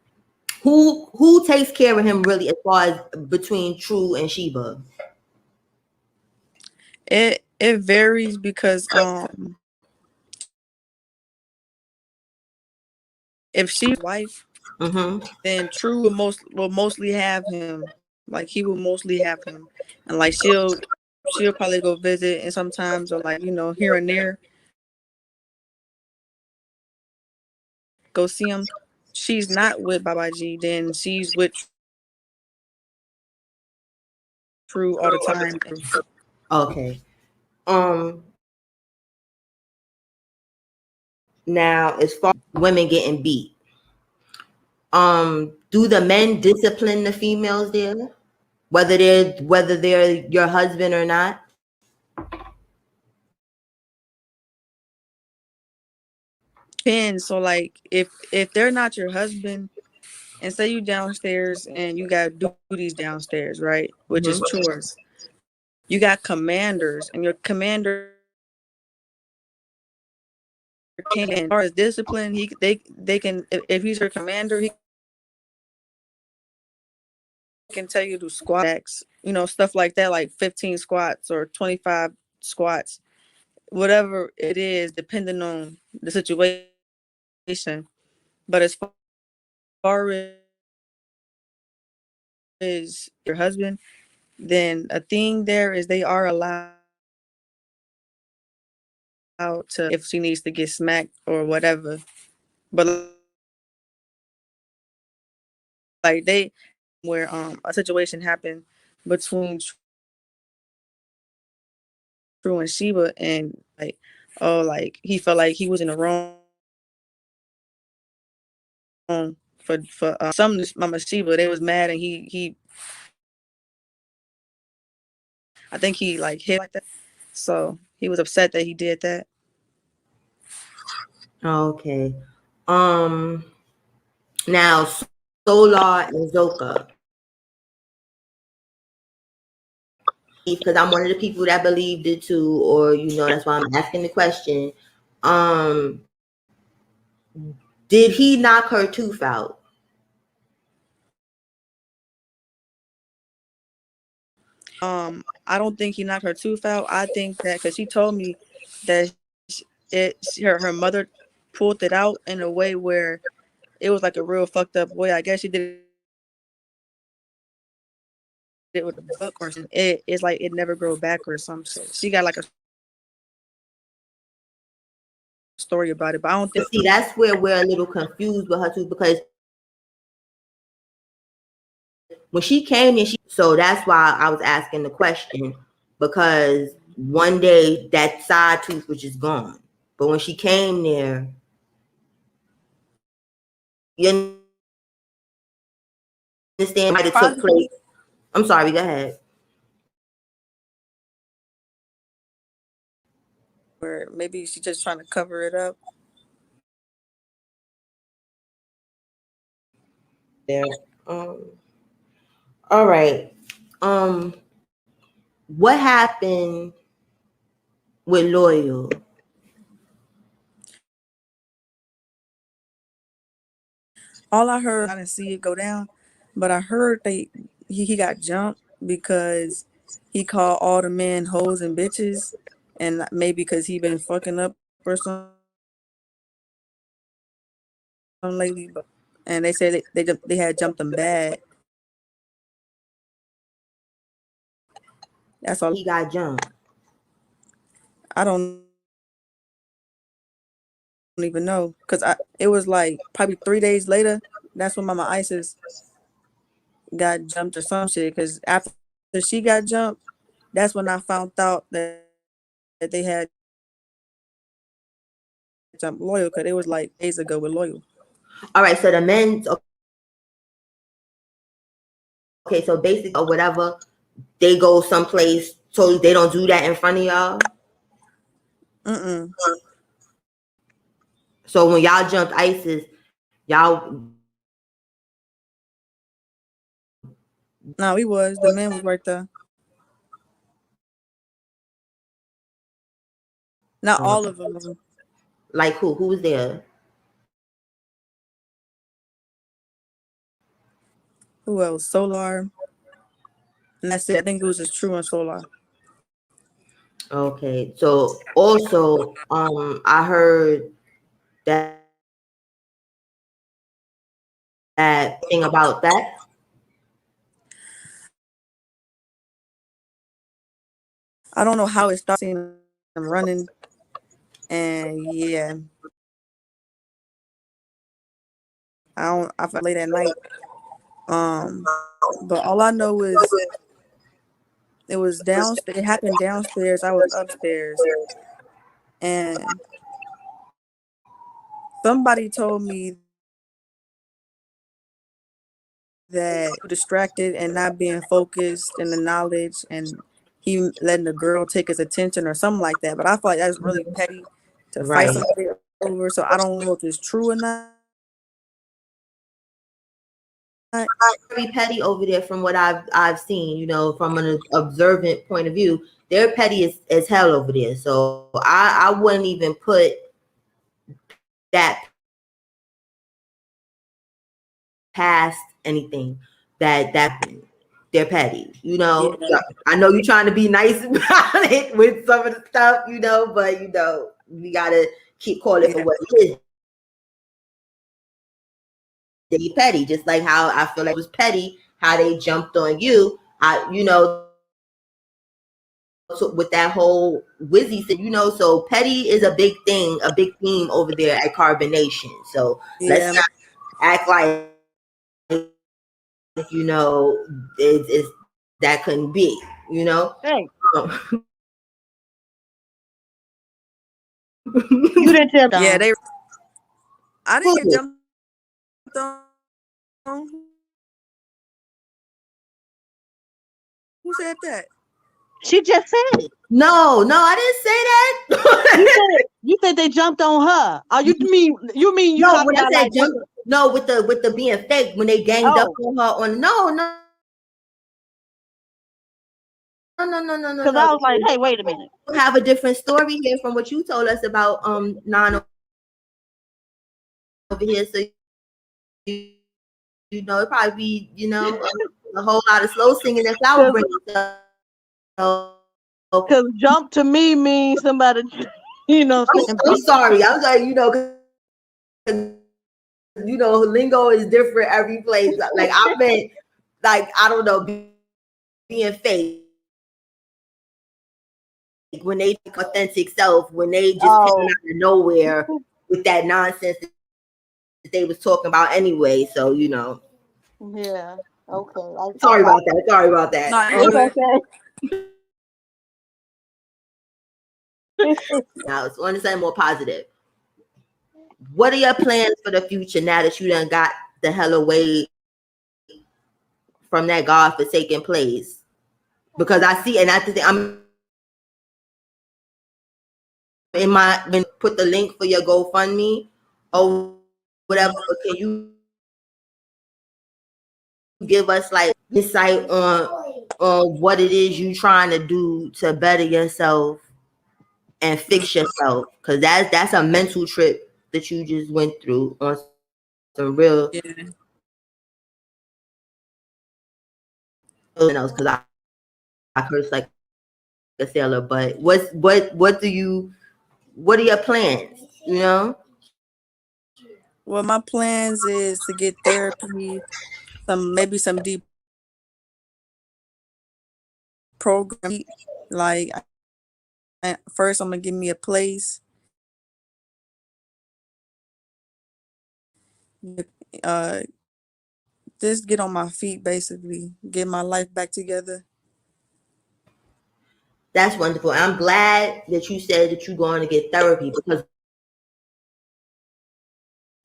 who takes care of him really, as far as between True and Sheba? It varies, because if she's wife, then True will mostly have him. Like, he will mostly have him, and like, she'll probably go visit, and sometimes, or like, here and there, go see him. She's not with Baba G, then she's with True all the time. Okay. Now, as far as women getting beat, do the men discipline the females there, whether they're your husband or not? Depends. So like, if they're not your husband, and say you downstairs and you got duties downstairs, right? Which is chores. You got commanders, and your commander can, as far as discipline, they can, if he's your commander, he can tell you to squat, stuff like that, like 15 squats or 25 squats, whatever it is, depending on the situation. But as far as your husband, then a thing there is they are allowed to, if she needs to get smacked or whatever. But like they, where a situation happened between True and Sheba, and like, oh, like he felt like he was in the wrong for some Mama Sheba. They was mad, and he I think he like hit like that, so he was upset that he did that. Okay. Now Solar and Zoka, because I'm one of the people that believed it too, or that's why I'm asking the question. Um, did he knock her tooth out? I don't think he knocked her tooth out. I think that because she told me that her mother pulled it out in a way where it was like a real fucked up way. I guess she did it with a book or something. It's like it never grow back or some shit. She got like a story about it, but I don't think. But see, that's where we're a little confused with her too, because when she came in, so that's why I was asking the question, because one day that side tooth was just gone, but when she came there, you understand what it took place. I'm sorry, go ahead. Or maybe she's just trying to cover it up. There. All right. What happened with Loyal? All I heard, I didn't see it go down, but I heard he got jumped because he called all the men hoes and bitches, and maybe because he been fucking up or something lately. But and they said they had jumped him bad. That's all. He got jumped. I don't even know, because it was like probably 3 days later. That's when Mama Isis got jumped or some shit. Because after she got jumped, that's when I found out that they had jumped Loyal, because it was like days ago with Loyal. All right, so the men. Okay, so basically or whatever, they go someplace so they don't do that in front of y'all. So when y'all jumped ISIS, y'all. No, the man was right there. Not all of them. Like who? Who was there? Who else? Solar. And that's it. I think it was just True and Solar. Okay. So also, I heard that thing about that. I don't know how it started, seeing them running, and yeah, I felt late at night. But all I know is it was downstairs. It happened downstairs. I was upstairs, and somebody told me that distracted and not being focused in the knowledge, and he letting the girl take his attention or something like that. But I feel like that's really petty to fight somebody over. So I don't know if it's true or not. Very petty over there from what I've seen, from an observant point of view. They're petty as hell over there. So I wouldn't even put that past anything that they're petty, you know. Yeah. I know you're trying to be nice about it with some of the stuff, you know, but you know, we gotta keep calling it for Yeah. what it is. They petty, just like how I feel like it was petty how they jumped on you. You know, so with that whole Wizzy thing, you know, so petty is a big thing, a big theme over there at Carbonation. So let's Yeah. not act like, you know, it's that couldn't be, you know. Hey, Um, you didn't tell Yeah. them. I didn't get jumped on. Who said that? She just said it. no, I didn't say that. You said they jumped on her. Oh, you mean you No, talking when I about said like jump, no, with the being fake when they ganged up oh, on her on because I was like, hey, wait a minute. have a different story here from what you told us about non over here. So you, you know it probably be, you know, a whole lot of slow singing and flower bringing. So Because jump to me means somebody, you know, saying I'm sorry. I'm sorry, you know, 'cause, you know, lingo is different every place. Like I meant, like I don't know, being fake when they authentic self, when they just came out of nowhere with that nonsense that they was talking about anyway. So you know, yeah, okay. sorry about that. Sorry about No, that. you good. Now, so understand more positive. What are your plans for the future now that you done got the hell away from that God-forsaken place? Because I see, and I think I'm in my when put the link for your GoFundMe or whatever. But can you give us like insight on what it is you trying to do to better yourself and fix yourself? Because that's a mental trip that you just went through on some real Yeah. else. Because I curse like a sailor. But what do you? What are your plans? You know. Well, my plans is to get therapy, maybe some deep program. Like first, I'm gonna give me a place. Uh, just get on my feet, basically, get my life back together. That's wonderful. I'm glad that you said that you're going to get therapy because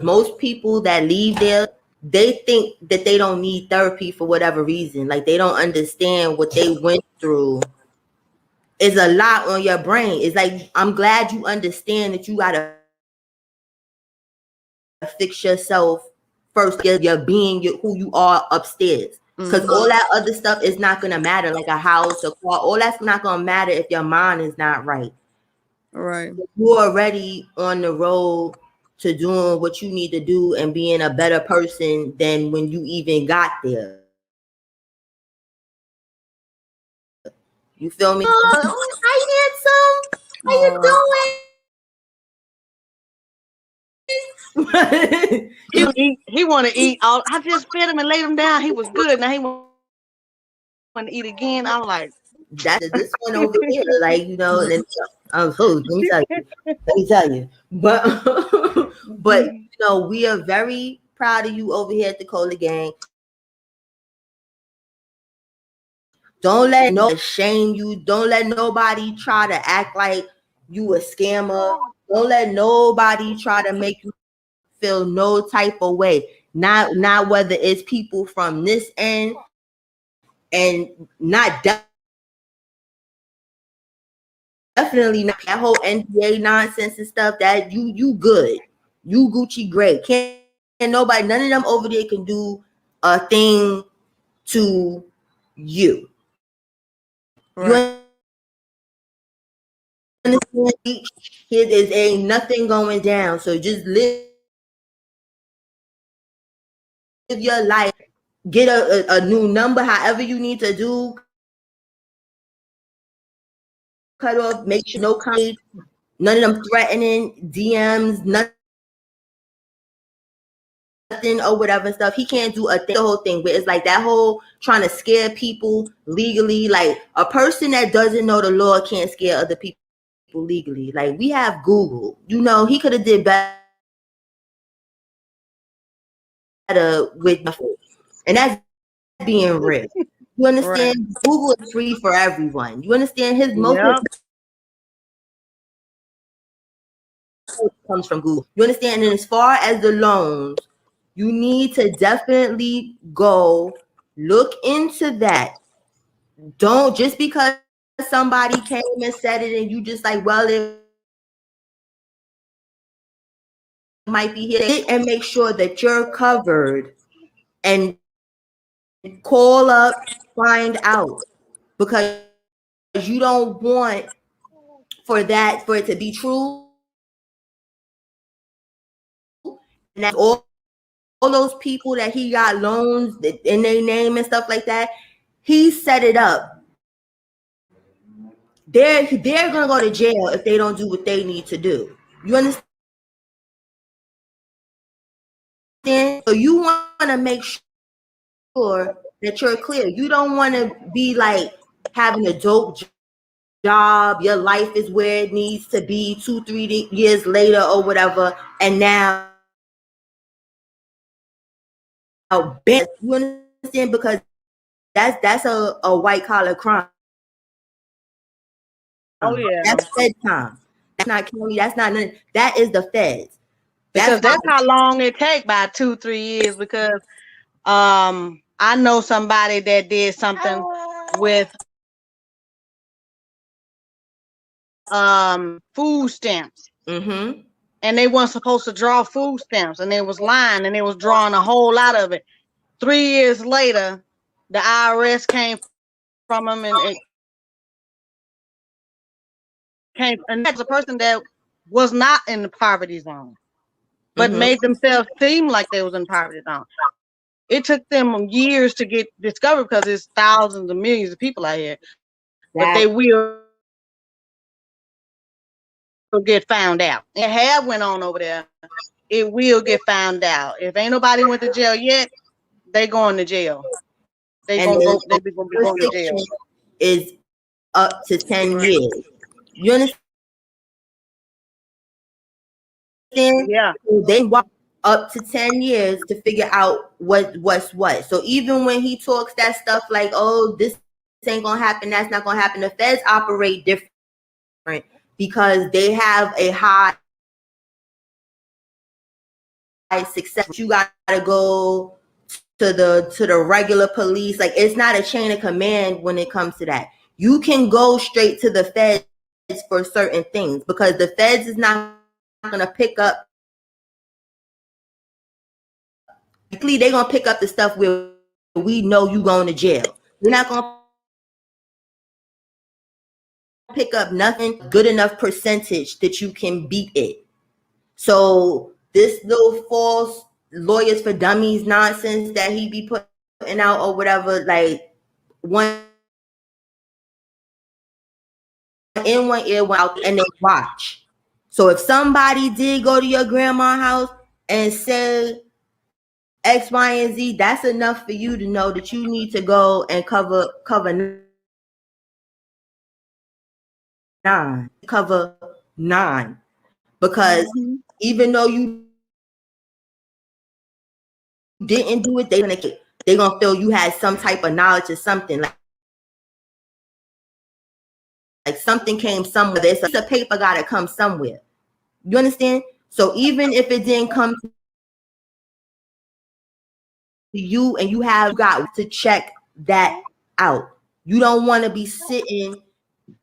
most people that leave there, they think that they don't need therapy for whatever reason. Like they don't understand what they went through is a lot on your brain. It's like I'm glad you understand that you gotta fix yourself first. You're being who you are upstairs. Because all that other stuff is not gonna matter, like a house, a car. All that's not gonna matter if your mind is not right. Right. You're already on the road to doing what you need to do and being a better person than when you even got there. You feel me? Oh, hi, handsome. How you Oh, doing? He want to eat all. I just fed him and laid him down. He was good. Now he want to eat again. I'm like, That's this one over here, like you know. And then, let me tell you, But but you know, we are very proud of you over here at the Cola Gang. Don't let no shame you. Don't let nobody try to act like you a scammer. Don't let nobody try to make you feel no type of way. Not whether it's people from this end and not definitely not that whole NDA nonsense and stuff. That you good. You Gucci great. Can't nobody, none of them over there can do a thing to you. right. You understand? Here is ain't nothing going down. So just live your life. Get a new number, however you need to do. Cut off. Make sure no comments. None of them threatening DMs. Nothing or whatever stuff. He can't do a thing, the whole thing. But it's like that whole trying to scare people legally. Like a person that doesn't know the law can't scare other people legally. Like we have Google. He could have did better with, and that's being real. You understand? Right. Google is free for everyone. You understand? Most comes from Google. You understand? And as far as the loans, you need to definitely go look into that. Don't just because somebody came and said it and you just like, well, it might be here, and make sure that you're covered and call up, find out, because you don't want for it to be true. And that's all those people that he got loans in their name and stuff like that. He set it up. They're gonna go to jail if they don't do what they need to do. You understand? So you want to make sure that you're clear. You don't want to be like having a dope job. Your life is where it needs to be 2-3 years later or whatever, and now you understand, because that's a white collar crime. Oh yeah, that's Fed time. That's not county. That's not none. That is the feds. Because that's how long it take, by 2-3 years. Because I know somebody that did something with food stamps. Mm-hmm. And they weren't supposed to draw food stamps, and they was lying, and they was drawing a whole lot of it. 3 years later, the IRS came from them and that's a person that was not in the poverty zone, but made themselves seem like they was in poverty zone. It took them years to get discovered because there's thousands and millions of people out here, but they will get found out. It have went on over there. It will get found out. If ain't nobody went to jail yet, they going to jail. They be going to jail. Is up to 10 years. You understand? Yeah. They walk up to 10 years to figure out what's what. So even when he talks that stuff like, oh, this ain't gonna happen, that's not gonna happen, the feds operate different because they have a high success. You gotta go to the regular police. Like, it's not a chain of command when it comes to that. You can go straight to the feds for certain things because the feds is not gonna pick up. They're gonna pick up the stuff where we know you going to jail. We're not gonna pick up nothing good enough percentage that you can beat it. So this little false lawyers for dummies nonsense that he be putting out or whatever, like one in one ear, one out, and they watch. So if somebody did go to your grandma's house and say X, Y, and Z, that's enough for you to know that you need to go and cover 9, because even though you didn't do it, they're gonna feel you had some type of knowledge or something, like something came somewhere. There's a paper gotta come somewhere. You understand? So even if it didn't come to you and you got to check that out. You don't want to be sitting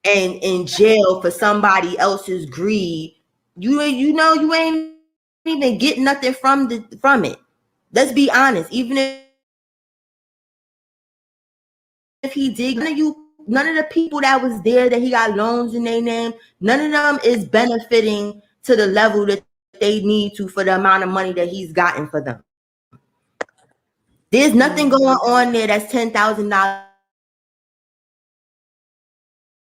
and in jail for somebody else's greed. You know you ain't even getting nothing from it. Let's be honest. Even if he did, none of the people that was there that he got loans in their name, none of them is benefiting to the level that they need to for the amount of money that he's gotten for them. There's nothing going on there that's $10,000,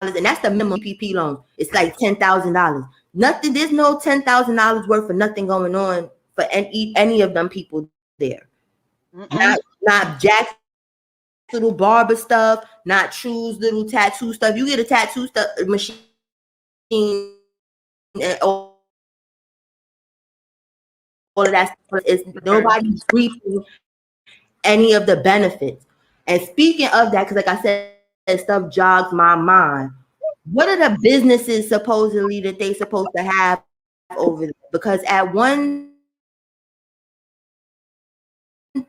and that's the minimum PPP loan. It's like $10,000. Nothing. There's no $10,000 worth of nothing going on for any of them people there. Not Jack's little barber stuff, not True's little tattoo stuff. You get a tattoo stuff machine, and all of that stuff is nobody's reaping any of the benefits. And speaking of that, because like I said, stuff jogs my mind. What are the businesses supposedly that they supposed to have over there? Because at one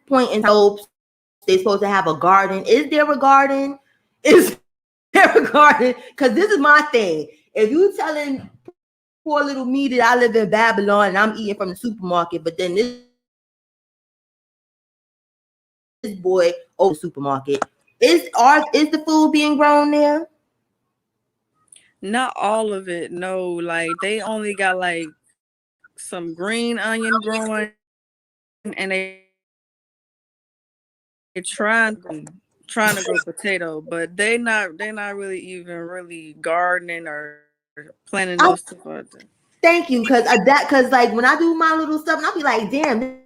point in hopes they're supposed to have a garden. Is there a garden? Is there a garden? Because this is my thing. If you telling poor little me that I live in Babylon and I'm eating from the supermarket, but then this boy over the supermarket, is the food being grown there? Not all of it, no. Like they only got like some green onion growing, and they're trying to grow potato, but they're not really even really gardening or planting those stuff out there. Thank you, because like when I do my little stuff, and I'll be like, damn, they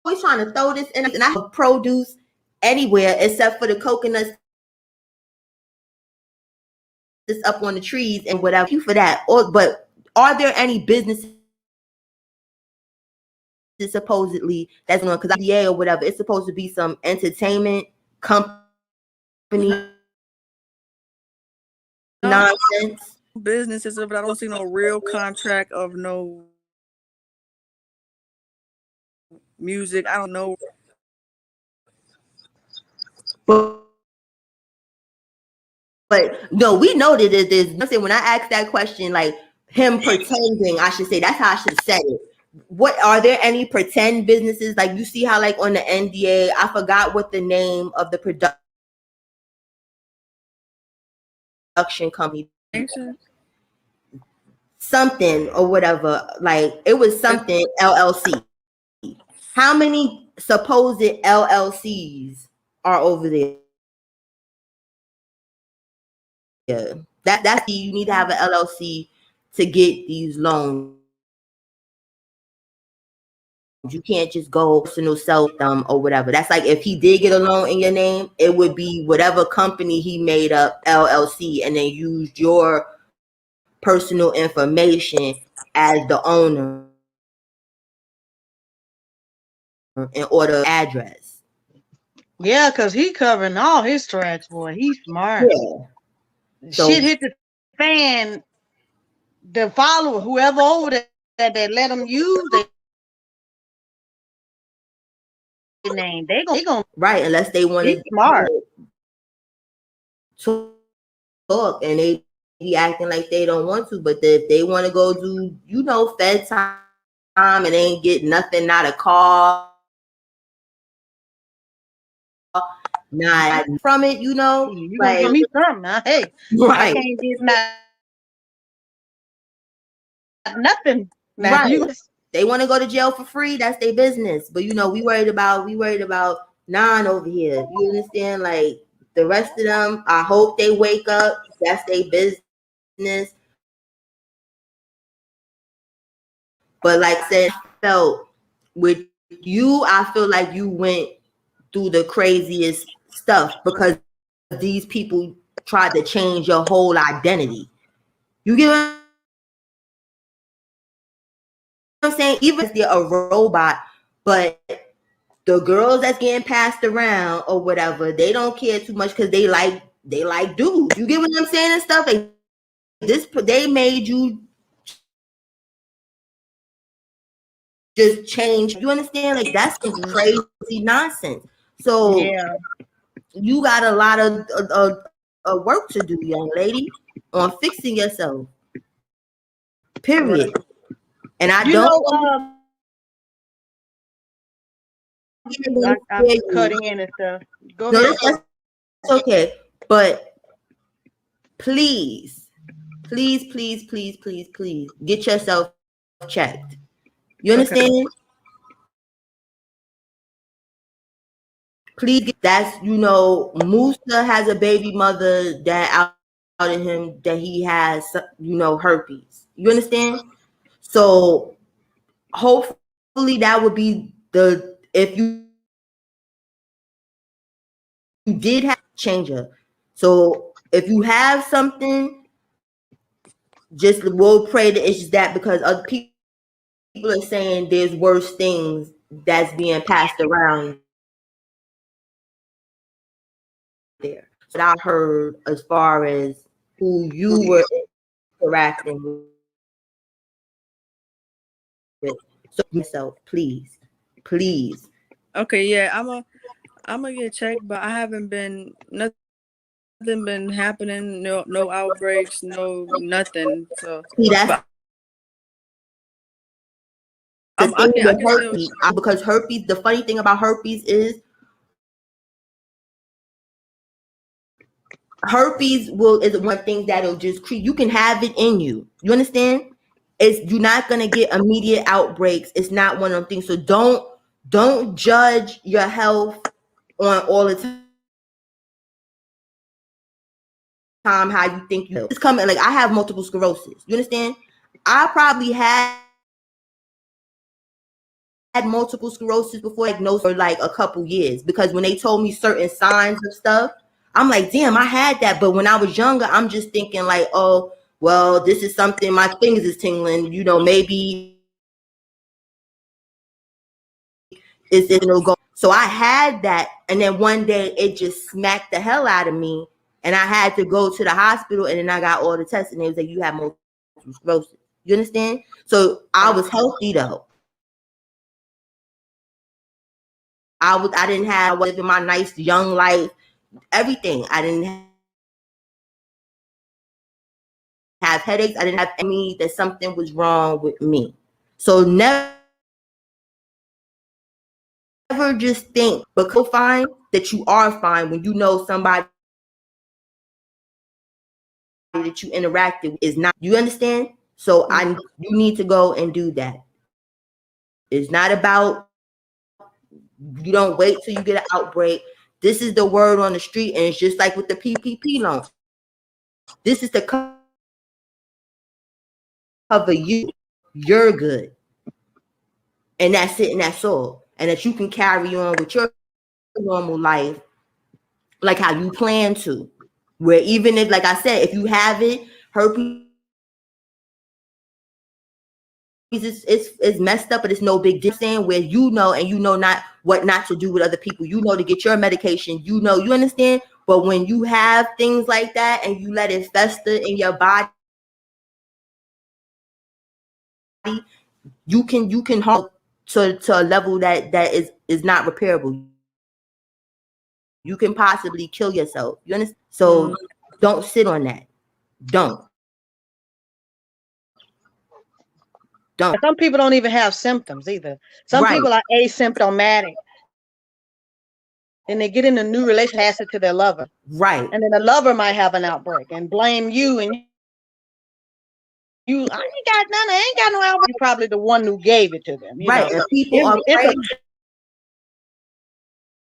always trying to throw this in, and I have produce anywhere except for the coconuts that's up on the trees and whatever. You for that, but are there any businesses supposedly that's going, because IDA or whatever, it's supposed to be some entertainment company nonsense businesses, but I don't see no real contract of no music. I don't know. But no, we know that there's. I'm saying when I asked that question, like him pretending, I should say that's how I should have said it. What are there any pretend businesses? Like you see how like on the NDA, I forgot what the name of the production company, something or whatever. Like it was something LLC. How many supposed LLCs are over there? Yeah, that's you need to have an LLC to get these loans. You can't just go personal sell them or whatever. That's like if he did get a loan in your name, it would be whatever company he made up LLC and then used your personal information as the owner in order address. Yeah, because he covering all his tracks, boy. He's smart. Yeah. So, shit hit the fan. The follower, whoever over there that let them use their name, they gonna right, unless they want to smart talk and they be acting like they don't want to, but if they want to go do, Fed time and they ain't get nothing, not a call, not from it, you like, gonna give me something. Hey, right. I can't get nothing. Now, right. They want to go to jail for free, that's their business. But we worried about Nine over here. You understand? Like the rest of them, I hope they wake up. That's their business. But like I said, I felt with you, I feel like you went through the craziest stuff because these people tried to change your whole identity. You get what I'm saying? Even if they're a robot, but the girls that's getting passed around or whatever, they don't care too much because they like dudes. You get what I'm saying and stuff? Like they made you just change. You understand? Like that's some crazy nonsense. So yeah, you got a lot of work to do, young lady, on fixing yourself. Period. And I don't. I'm cutting in and stuff. Go No, ahead. that's okay. But please, please, please, please, please, please get yourself checked. You Okay. understand? Please get that's Musa has a baby mother that outed him that he has herpes. You understand? So hopefully that would be the if you did have changer. So if you have something, just we'll pray that it's just that because other people are saying there's worse things that's being passed around there. So I heard as far as who you were interacting with. So yourself, please, please. Okay, yeah, I'm gonna get checked, but I haven't been nothing been happening, no outbreaks, no nothing. So, See, that's but the thing I with can still. herpes because herpes. The funny thing about herpes is herpes is one thing that'll just creep. You can have it in you. You understand? You're not gonna get immediate outbreaks. It's not one of them things. So don't judge your health on all the time how you think you. It's coming. Like I have multiple sclerosis. You understand? I probably had multiple sclerosis before diagnosed for like a couple years because when they told me certain signs of stuff, I'm like, damn, I had that. But when I was younger, I'm just thinking like, oh, well, this is something my fingers is tingling. Maybe it'll go. So I had that, and then one day it just smacked the hell out of me, and I had to go to the hospital, and then I got all the tests, and they was like, you have multiple sclerosis. You understand? So I was healthy though. I didn't have. I was living my nice young life. Everything. I didn't have headaches. I didn't have any that something was wrong with me. So never just think, but go find that you are fine when you know somebody that you interacted with is not. You understand? So you need to go and do that. It's not about you don't wait till you get an outbreak. This is the word on the street, and it's just like with the PPP loan. This is to cover you. You're good. And that's it, and that's all. And that you can carry on with your normal life like how you plan to. Where even if, like I said, if you have it, herpes is messed up, but it's no big deal. Saying where and not what not to do with other people. To get your medication. You understand. But when you have things like that and you let it fester in your body, you can harm to a level that is not repairable. You can possibly kill yourself. You understand? So don't sit on that. Don't. Some people don't even have symptoms either. Some Right. people are asymptomatic. And they get in a new relationship, pass it to their lover. Right. And then the lover might have an outbreak and blame you. And I ain't got none. I ain't got no outbreak. You're probably the one who gave it to them. Right. And people are it's a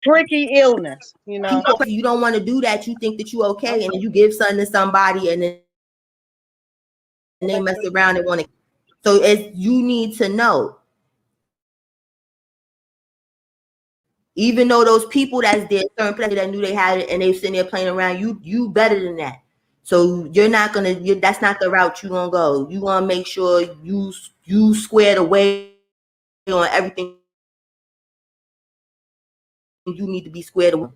tricky illness. You don't want to do that. You think that you okay, and then you give something to somebody, and then they mess around and want to. So you need to know. Even though those people that's there, certain people that knew they had it and they sitting there playing around, you better than that. So you're not gonna. That's not the route you gonna go. You wanna make sure you squared away on everything you need to be squared away,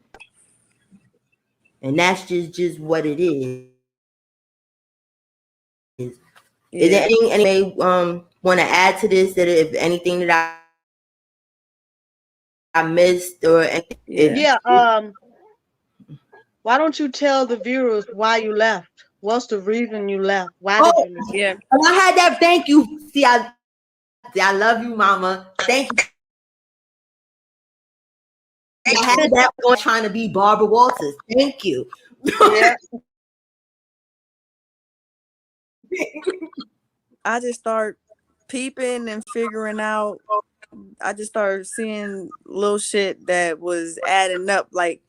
and that's just what it is. Is there anything anybody want to add to this? That if anything that I missed or anything? Why don't you tell the viewers why you left? What's the reason you left? Why did you leave? Yeah. I had that. Thank you. See, I love you, Mama. Thank you. I had that on trying to be Barbara Walters. Thank you. Yeah. I just start peeping and figuring out. I just started seeing little shit that was adding up. Like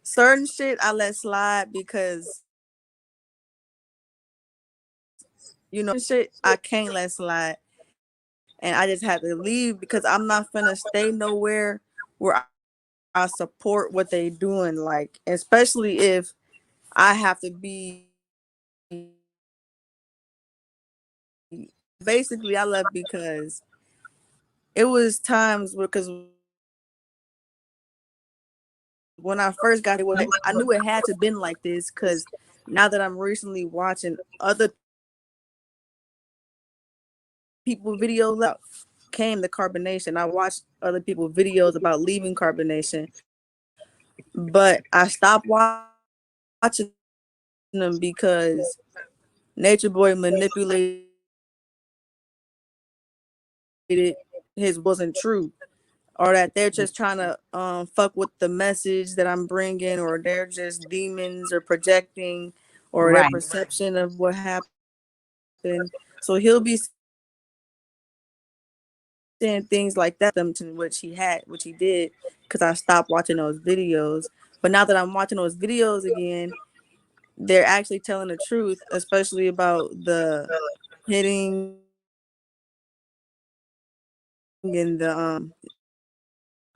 certain shit I let slide because shit I can't let slide, and I just had to leave because I'm not finna stay nowhere where I support what they doing. Like especially if I have to be. Basically, I left because it was times because when I first got it, was like, I knew it had to been like this because now that I'm recently watching other people videos out came the carbonation. I watched other people videos about leaving carbonation, but I stopped watching them because Nature Boy manipulated his wasn't true, or that they're just trying to fuck with the message that I'm bringing, or they're just demons or projecting, or their Right. perception of what happened. So he'll be saying things like that, them to which he did, because I stopped watching those videos. But now that I'm watching those videos again, they're actually telling the truth, especially about the hitting and the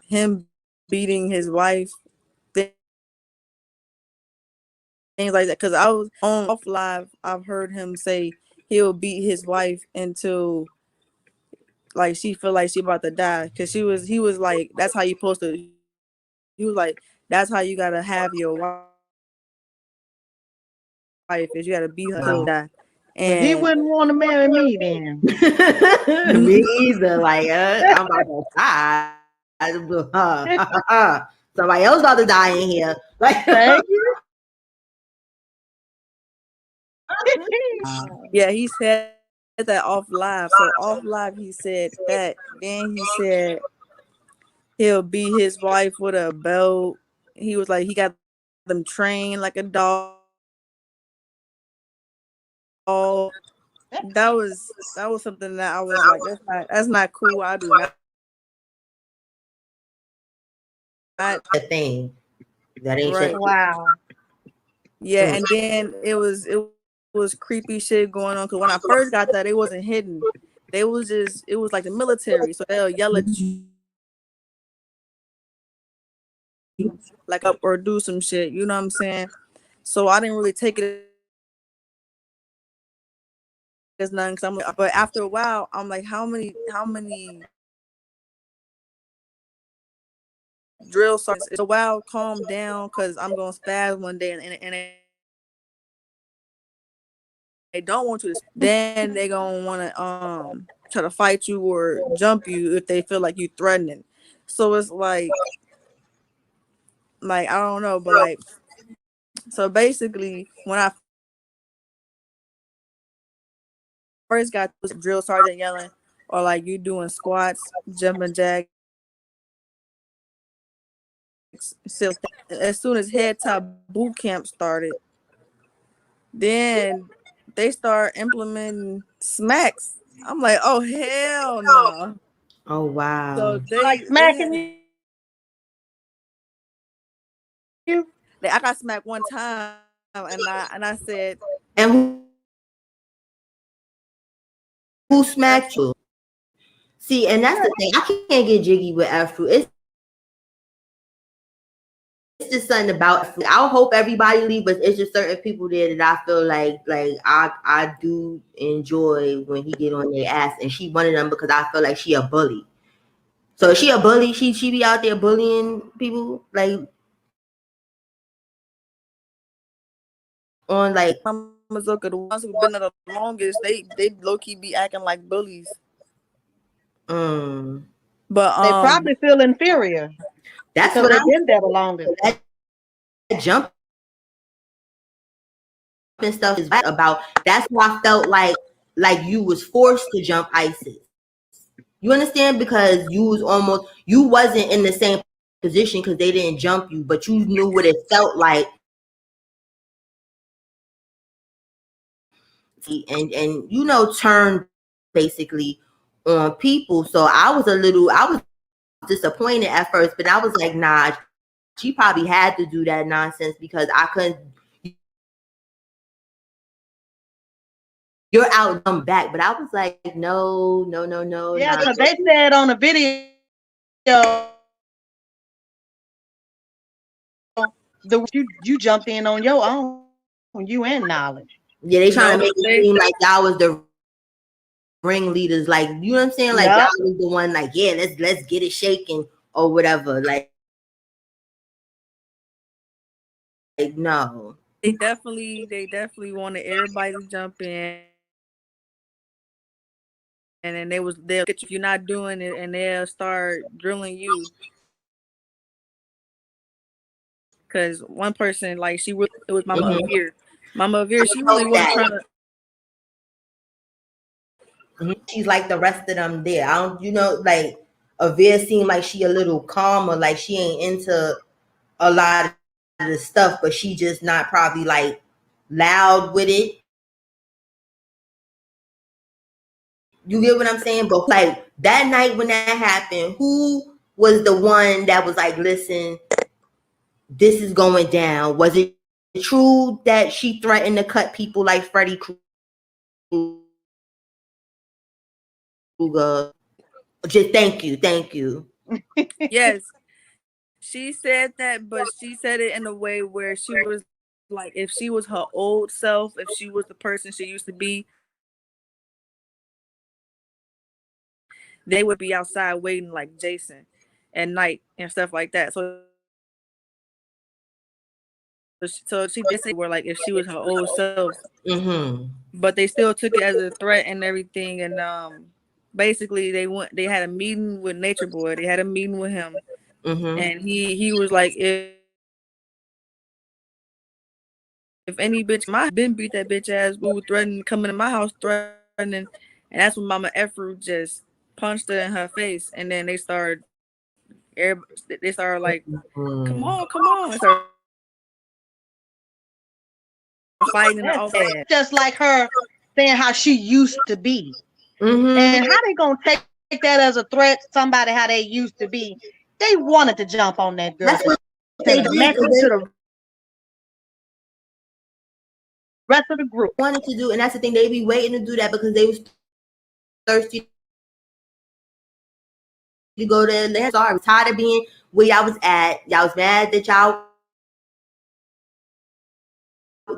him beating his wife, things like that. Because I was on off live, I've heard him say he'll beat his wife until like she feel like she about to die. Because he was like, that's how you supposed to. He was like, that's how you gotta have your wife, is you gotta beat her till die. Well, he And wouldn't want to marry me then. Me either. Like I'm about to die. Somebody else about to die in here. Like Thank you. yeah, he said that off live. So off live he said that. Then he said he'll beat his wife with a belt. He was like he got them trained like a dog. That was something that I was like, that's not cool. I do not a thing that ain't shit. right. Wow. Yeah, and then it was creepy shit going on because when I first got that, it wasn't hidden. It was like the military, so they'll yell at you like up or do some shit. You know what I'm saying? So I didn't really take it as nothing. Cause I'm like, but after a while, I'm like, how many drill sergeants? It's a while, calm down, cause I'm gonna spaz one day, and they don't want you to. Then they gonna wanna try to fight you or jump you if they feel like you threatening. So it's like I don't know, but like so basically when I first got this drill sergeant yelling or like you doing squats, jumping jacks, still as soon as head top boot camp started, then they start implementing smacks. I'm like, oh hell no. Oh So wow. Like smacking you? I got smacked one time and I said And who smacked you? See, and that's the thing. I can't get jiggy with F fruit. It's just something about fruit. I hope everybody leave, but it's just certain people there that I feel like I do enjoy when he get on their ass, and she one of them because I feel like she a bully. So is she a bully? She be out there bullying people like on like Mazuka, the ones who've been there the longest, they low key be acting like bullies. um But They probably feel inferior that's because what they've been there the longest. that jumping stuff is right about. That's why I felt like you was forced to jump ISIS. You understand? Because you was almost you wasn't in the same position because they didn't jump you, but you knew what it felt like. And turn basically on people. So I was disappointed at first, but I was like, nah, she probably had to do that nonsense because I couldn't. You're out them back, but I was like, no, Yeah, nah. because they said on the video, you jumped in on your own, you and knowledge. Yeah, they trying to No, make it seem like y'all was the ringleaders, like, you know what I'm saying? Like Yep. y'all was the one, like, yeah, let's get it shaking or whatever. Like no. they definitely wanted everybody to jump in, and then they'll get you if you're not doing it, and they'll start drilling you. Because one person, like, it was Mama Avir. Mama Avir, she really wasn't trying to. She's like the rest of them there. I don't, like Avia seemed like she a little calmer, like she ain't into a lot of the stuff, but she just not probably like loud with it. You get what I'm saying? But like that night when that happened, who was the one that was like, listen, this is going down? Was it true that she threatened to cut people like Freddy Krueger? Just thank you. Yes, she said that, but she said it in a way where she was like, if she was her old self, if she was the person she used to be, they would be outside waiting like Jason at night and stuff like that. So she basically were like, if she was her old self, but they still took it as a threat and everything. And basically they had a meeting with Nature Boy. They had a meeting with him, and he was like, if any bitch my been beat that bitch ass, who threatened coming to my house threatening, and that's when Mama Efru just punched her in her face, and then they started like, come on, started fighting outside. Just like her saying how she used to be. And how they gonna take that as a threat? Somebody how they used to be. They wanted to jump on that girl. That's what they send a message to the rest of the group. Wanted to do, and that's the thing. They be waiting to do that because they was thirsty to go to Atlanta. Sorry, tired of being where y'all was at. Y'all was mad that y'all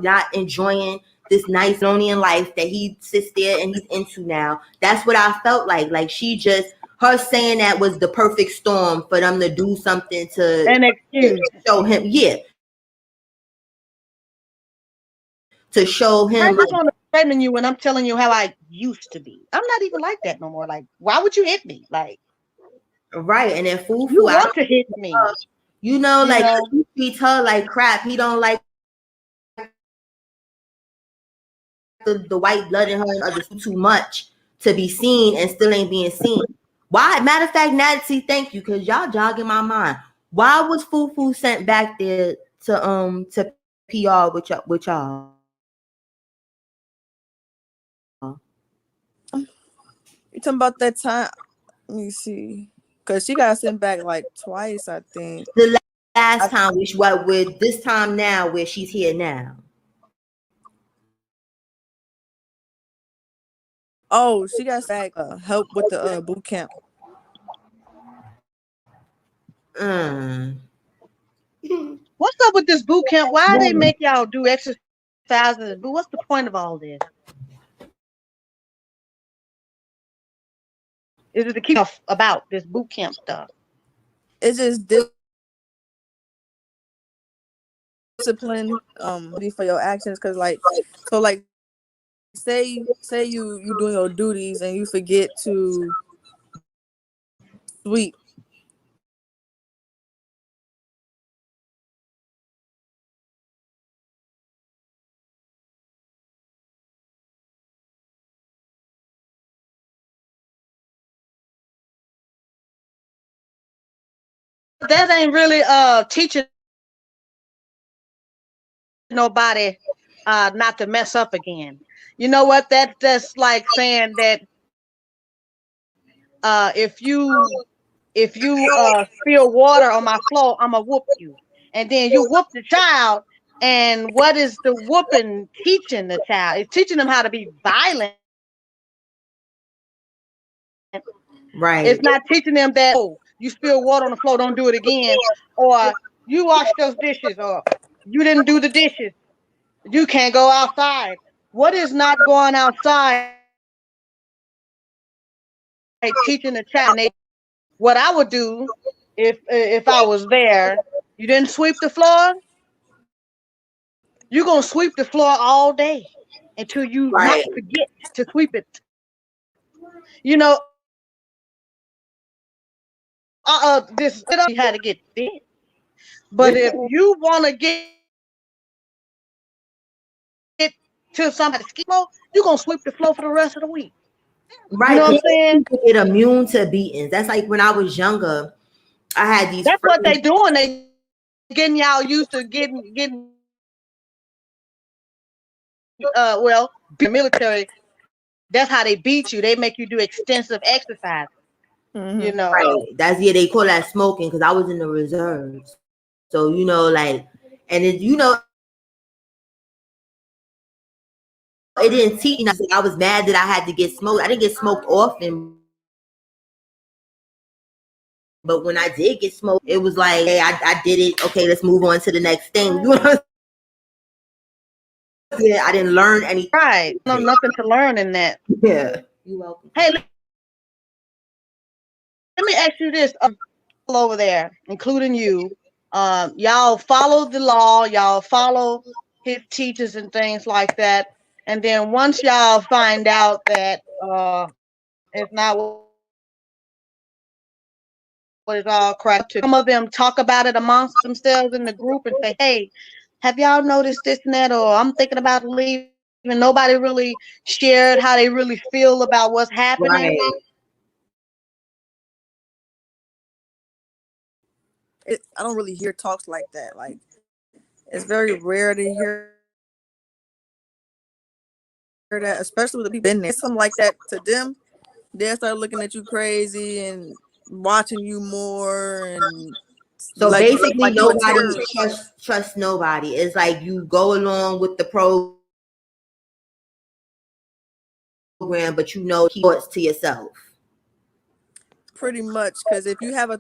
not enjoying this nice Zonian life that he sits there and he's into now. That's what I felt like. Like she just, her saying that was the perfect storm for them to do something to an excuse show him. Yeah. To show him. I just want to threaten you when I'm telling you how I used to be. I'm not even like that no more. Like, why would you hit me? Like, right. And then Fufu, you want to hit me. Like he treats her like crap. He don't like the white blood in her and others too much to be seen and still ain't being seen. Why? Matter of fact, Nancy, thank you, because y'all jogging my mind. Why was Fufu sent back there to PR with y'all? You talking about that time? Let me see, because she got sent back like twice, I think. The last time, which what with this time now, where she's here now. Oh, she got back help with the boot camp. What's up with this boot camp? Why they make y'all do exercises? What's the point of all this? Is it to keep off about this boot camp stuff? It's just discipline for your actions, because like say you doing your duties and you forget to sweep. that ain't really teaching nobody not to mess up again. You know what? That's like saying that if you spill water on my floor, I'ma whoop you. And then you whoop the child. And what is the whooping teaching the child? It's teaching them how to be violent. Right. It's not teaching them that, oh, you spill water on the floor, don't do it again, or you wash those dishes, or you didn't do the dishes, you can't go outside. What is not going outside teaching the child? What I would do if I was there, you didn't sweep the floor, you're gonna sweep the floor all day until you not Right. forget to sweep it. You know, this you had to get it. But if you want to get to somebody's floor, you're gonna sweep the floor for the rest of the week. You Right. know what I'm Because saying? people get immune to beatings. That's like when I was younger. I had these That's what they friends. doing. They getting y'all used to getting well, the military. That's how they beat you. They make you do extensive exercise. You Mm-hmm. know. Right. That's they call that smoking because I was in the reserves. So like, and it didn't teach me nothing. I was mad that I had to get smoked. I didn't get smoked often, but when I did get smoked, it was like, hey, I did it. Okay, let's move on to the next thing. You know what I'm saying? I didn't learn anything. Right. No, nothing to learn in that. Yeah. You're welcome. Hey, let me ask you this. Over there, including you, y'all follow the law. Y'all follow his teachers and things like that. And then once y'all find out that it's not what it's all crap to, some of them talk about it amongst themselves in the group and say, "Hey, have y'all noticed this and that?" Or I'm thinking about leaving. Nobody really shared how they really feel about what's happening. Right. I don't really hear talks like that. Like, it's very rare to hear that, especially with the people in there. Something like that to them, they'll start looking at you crazy and watching you more, and So like basically, you a nobody terrorist. trust nobody. It's like you go along with the program, but keep thoughts to yourself. Pretty much, because if you have a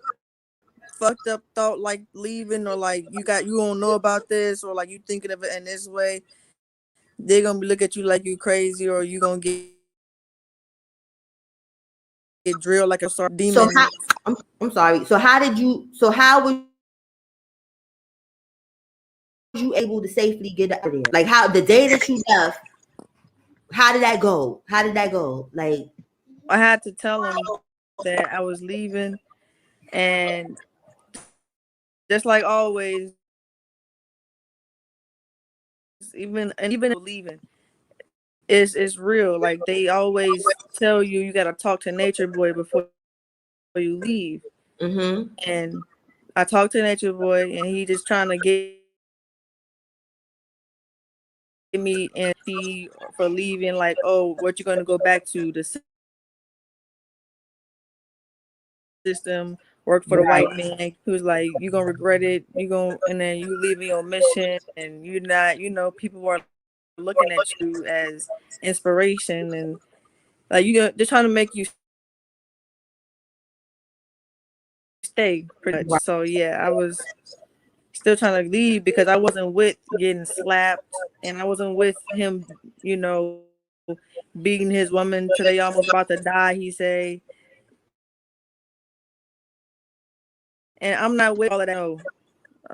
fucked up thought like leaving, or like you don't know about this, or like you thinking of it in this way, they're gonna look at you like you crazy, or you gonna get drilled like a So demon. I'm sorry. So how was you able to safely get out of there? Like how the day that you left, how did that go? How did that go? Like I had to tell them that I was leaving, and just like always, even leaving, it's real. Like they always tell you, you gotta talk to Nature Boy before you leave. mm-hmm. And I talked to Nature Boy, and he just trying to get me and see for leaving. Like, oh, what you gonna go back to the system, work for the Right. white man? Who's like, you gonna regret it. And then you leaving your mission, and you're not. People are looking at you as inspiration, and like they're trying to make you stay pretty much. Right. So yeah, I was still trying to leave because I wasn't with getting slapped, and I wasn't with him, you know, beating his woman till they almost about to die, he say. And I'm not with all of that.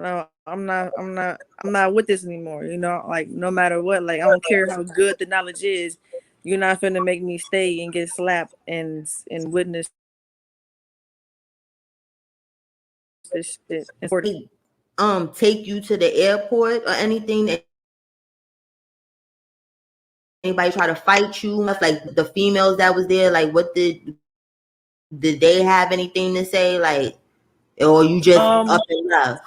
No, I'm not with this anymore. Like no matter what, like I don't care how good the knowledge is, you're not finna make me stay and get slapped and witness this shit. Take you to the airport or anything? Anybody try to fight you? Like the females that was there, like what did they have anything to say? Like or you just up and left?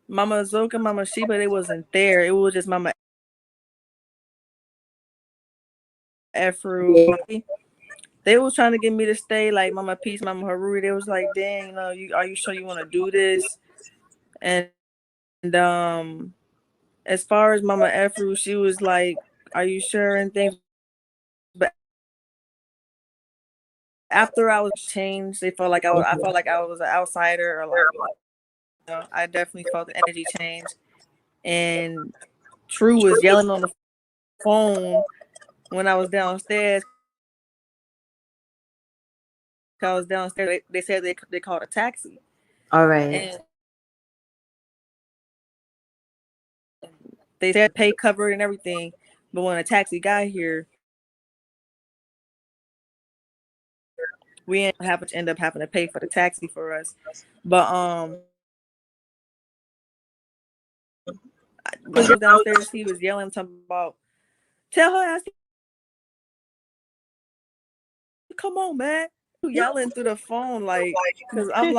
Mama Zoka, Mama Sheba, they wasn't there. It was just Mama Efru. Yeah. They was trying to get me to stay, like Mama Peace, Mama Haruri. They was like, dang, are you sure you want to do this? And as far as Mama Efru, she was like, are you sure and things? But after I was changed, they felt like I felt like I was an outsider, or like, I definitely felt the energy change. And True was yelling on the phone when I was downstairs. I was downstairs. They said they called a taxi. All right. And they said pay covered and everything. But when a taxi got here, we end up having to pay for the taxi for us. But was downstairs. He was yelling something about, tell her I see, come on, man. Yelling through the phone, like, because I'm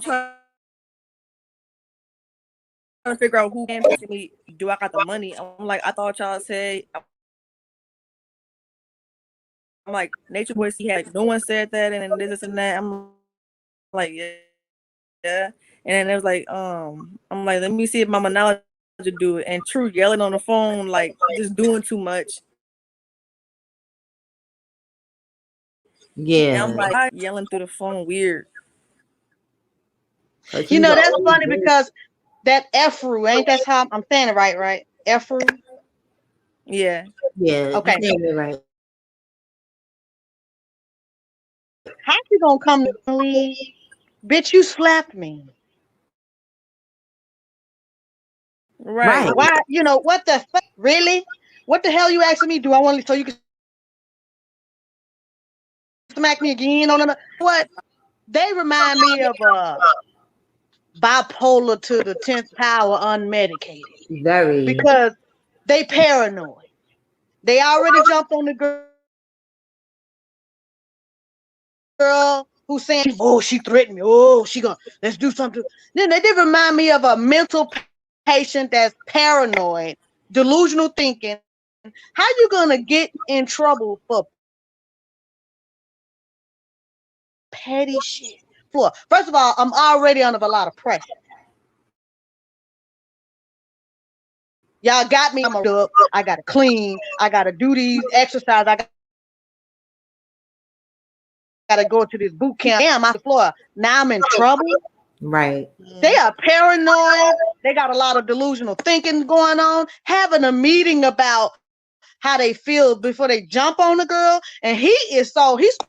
trying to figure out who can me. Do I got the money? I'm like, I thought y'all said. I'm like, Nature Boy, he had no one said that, and this and that. I'm like, yeah. And then it was like, I'm like, let me see if Mama Knowledge would do it. And True yelling on the phone, like just doing too much. Yeah. And I'm like, yelling through the phone, weird. That's funny because that Efru, ain't that's how I'm saying it right? Efru? Yeah. Yeah. Okay. You saying it right. How you gonna come to leave? Bitch, you slapped me. Right. Why? What the really? What the hell you asking me? Do I want to so you can smack me again on another? What? They remind me of bipolar to the 10th power unmedicated. Very. Because they paranoid. They already jumped on the girl who's saying, oh, she threatened me. Oh, she gonna, let's do something. Then they did remind me of a mental patient that's paranoid, delusional thinking. How you gonna get in trouble for petty shit? First of all, I'm already under a lot of pressure. Y'all got me. I'm up. I gotta clean. I gotta do these exercises. I gotta go to this boot camp. Damn, I'm on the floor. Now I'm in trouble. Right. They are paranoid. They got a lot of delusional thinking going on. Having a meeting about how they feel before they jump on the girl, and he's supposed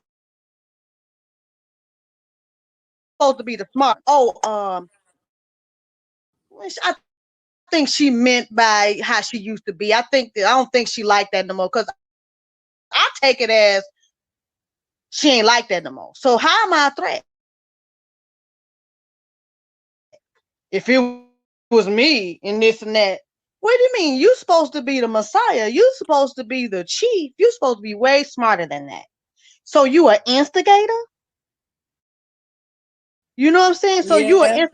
to be the smart. I think she meant by how she used to be. I don't think she liked that no more, because I take it as she ain't like that no more. So how am I a threat? If it was me and this and that, what do you mean? You supposed to be the Messiah. You supposed to be the chief. You supposed to be way smarter than that. So you an instigator? You know what I'm saying? So you an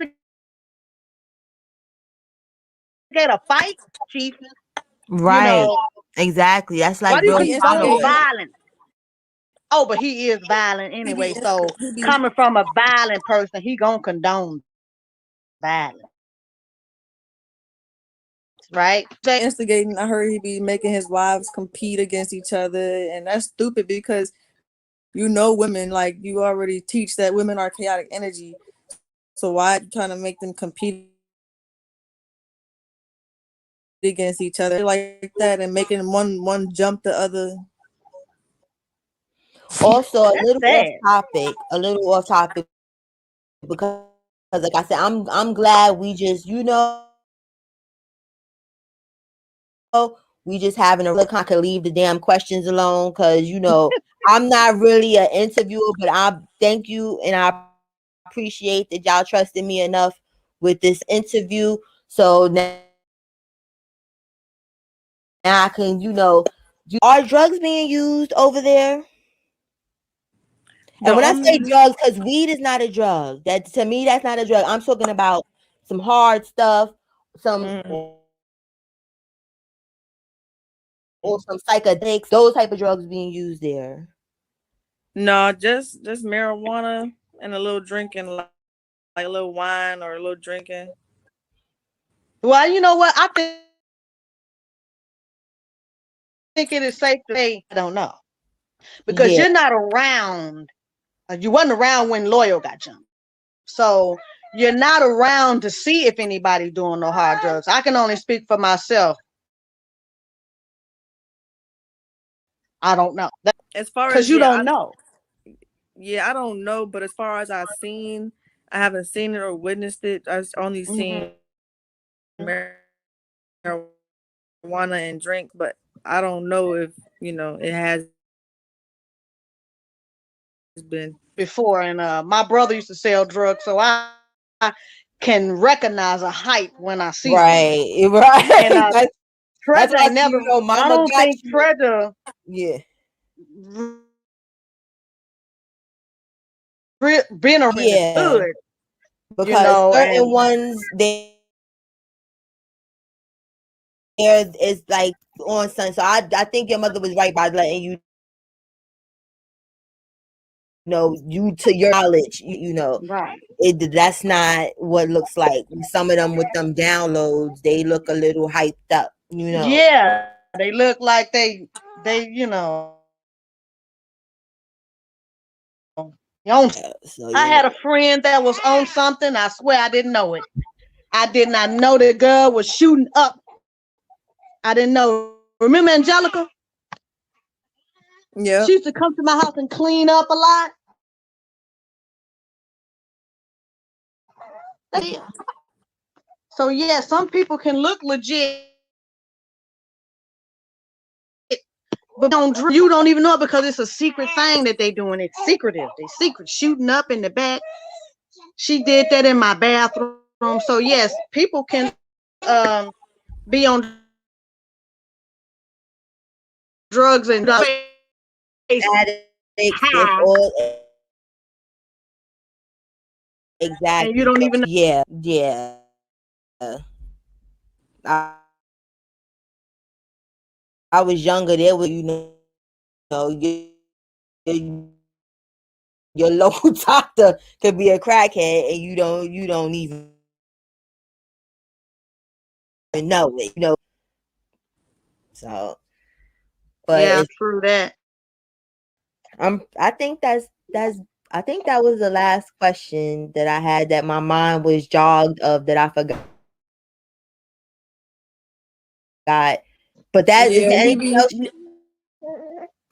instigator fight, chief. Right. Exactly. That's like real violent. Oh, but he is violent anyway. So coming from a violent person, he gonna condone violence. Right? Instigating. I heard he be making his wives compete against each other, and that's stupid because women, like, you already teach that women are chaotic energy. So why trying to make them compete against each other like that and making one jump the other? Also, a little off topic, because like I said, I'm glad we just we just having a real con can leave the damn questions alone, because I'm not really an interviewer, but I thank you and I appreciate that y'all trusted me enough with this interview. So now I can, are drugs being used over there? The And when I say only drugs, because weed is not a drug. That to me, that's not a drug. I'm talking about some hard stuff, some mm, or some psychedelics, those type of drugs being used there. no, just marijuana and a little drinking, like a little wine or a little drinking. Well, you know what? I think it is safe to say I don't know because you're not around. Yeah, You wasn't around when Loyal got jumped, so you're not around to see if anybody doing no hard drugs. I can only speak for myself. I don't know As far because as you don't know. yeah, I don't know, but as far as I've seen, I haven't seen it or witnessed it. I've only seen Hmm. marijuana and drink, but I don't know if it has been. Before, and my brother used to sell drugs, so I can recognize a hype when I see some. right, And right. That's Treasure what I ain't see. never. You know, I Mama don't got think you. Treasure Yeah, been around in the yeah. hood, Because certain and ones there is like on sun. So I think your mother was right by letting you to your knowledge. right. That's not what looks like. Some of them with them downloads, they look a little hyped up. Yeah, they look like they you own something. So I had a friend that was on something. I swear I didn't know it. I did not know the girl was shooting up. I didn't know. Remember Angelica? She used Yep. to come to my house and clean up a lot. So yeah, some people can look legit, but you don't even know it because it's a secret thing that they doing. It's secretive. They secret shooting up in the back. She did that in my bathroom. So yes, people can be on drugs and face addicts, high, it's all and you don't exactly. even know. Yeah. I was younger. There was your, your local doctor could be a crackhead, and you don't even know it. So, but Yeah, it's true that. I think I think that was the last question that I had that my mind was jogged of that I forgot. But that is Yeah, there we anything be else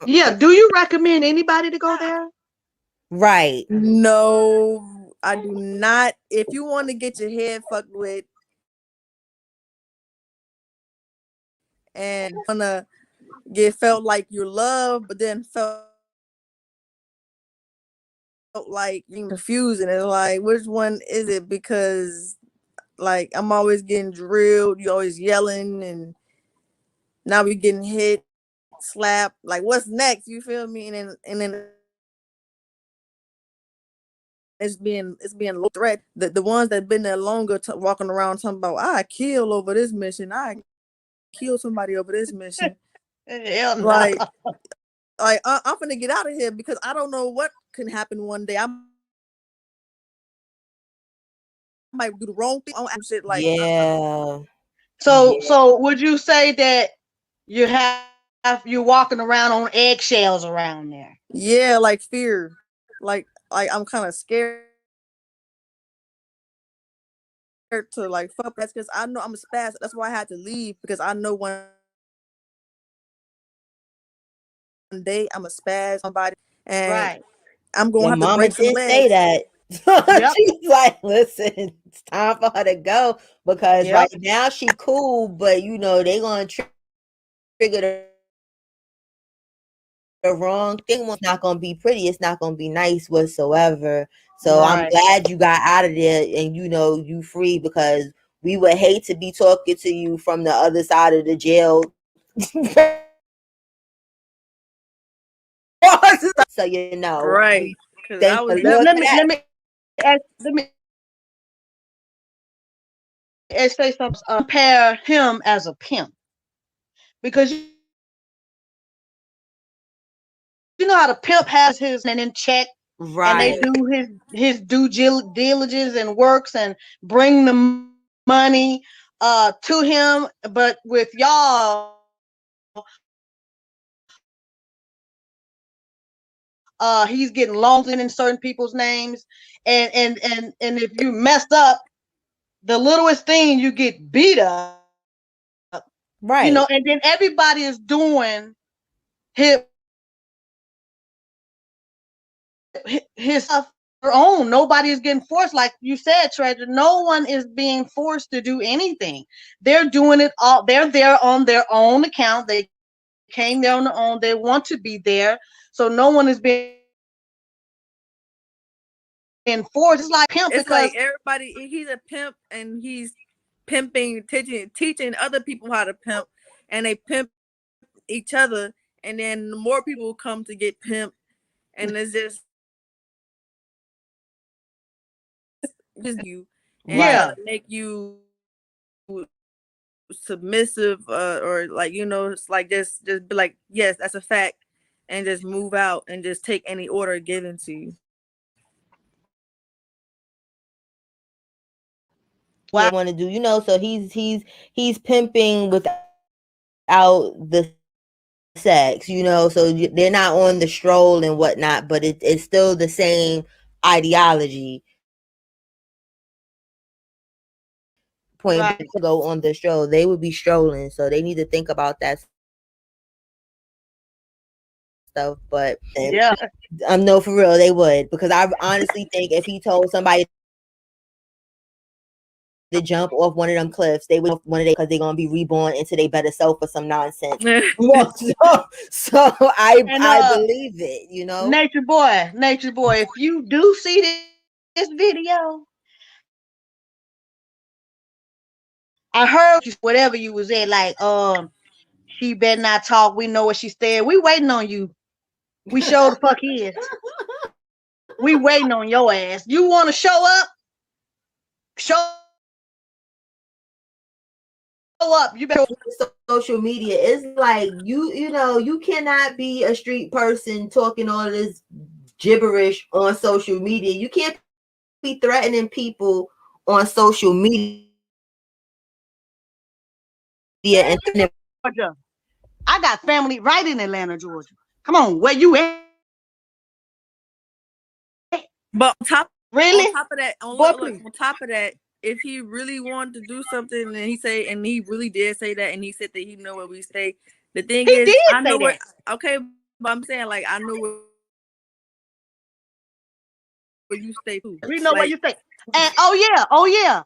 Yeah, do you recommend anybody to go there? right. no, I do not. If you want to get your head fucked with and wanna get felt like you're loved, but then felt like you're confused and it's like which one is it? Because like I'm always getting drilled, you always yelling, and now we getting hit, slapped. Like what's next? You feel me? And then it's being low threat. The ones that been there longer, walking around talking about I kill over this mission, I kill somebody over this mission. Hell no. Like I'm gonna get out of here because I don't know what can happen one day. I might do the wrong thing on shit. Like Yeah. So would you say that you're walking around on eggshells around there? yeah, like fear, like I'm kind of scared to like fuck that's because I know I'm a spaz. That's why I had to leave because I know one day I'm a spaz somebody and Right. I'm gonna Your have to mama break some did say legs. that. Yep. She's like, listen, it's time for her to go because right Yep. now she cool, but they gonna trigger the wrong thing. It's not gonna be pretty. It's not gonna be nice whatsoever. So I'm Right. glad you got out of there and you free because we would hate to be talking to you from the other side of the jail. So Right. Cause I Thank was the Lord for that. let me say something. Compare him as a pimp, because you know how the pimp has his and in check, and they Right. do his due diligence and works and bring the money to him. But with y'all, he's getting loans in certain people's names, and if you messed up the littlest thing, you get beat up. Right. And then everybody is doing his stuff their own. Nobody is getting forced, like you said, Treasure. No one is being forced to do anything. They're doing it all. They're there on their own account. They came there on their own. They want to be there, so no one is being forced. It's like pimp, It's because like everybody. He's a pimp, and he's pimping, teaching other people how to pimp, and they pimp each other, and then more people come to get pimped, and it's just you and try Right. to make you submissive, or like, it's like just be like, yes, that's a fact, and just move out and just take any order given to you. Yeah, want to do, so he's pimping without the sex, so they're not on the stroll and whatnot, but it's still the same ideology. Point right. blank, to go on the stroll, they would be strolling, so they need to think about that stuff. But Yeah. no, for real, they would, because I honestly think if he told somebody to jump off one of them cliffs, they would one of they, because they're gonna be reborn into their better self or some nonsense. So And I believe it. Nature boy, if you do see this video, I heard whatever you was at, like, she better not talk. We know what she said. We waiting on you. We sure the fuck is. We waiting on your ass. You want to show up? Show up. You better. Social media is like, you cannot be a street person talking all this gibberish on social media. You can't be threatening people on social media and Georgia. I got family right in Atlanta, Georgia. Come on, where you at? But Really? on top of that, Boy, look, please. on top of that, if he really wanted to do something, and he really did say that, and he said that he know where we stay. The thing He is, did I know say where. that. Okay, but I'm saying, like, I know where you stay too. We know where Like, you stay. And oh yeah,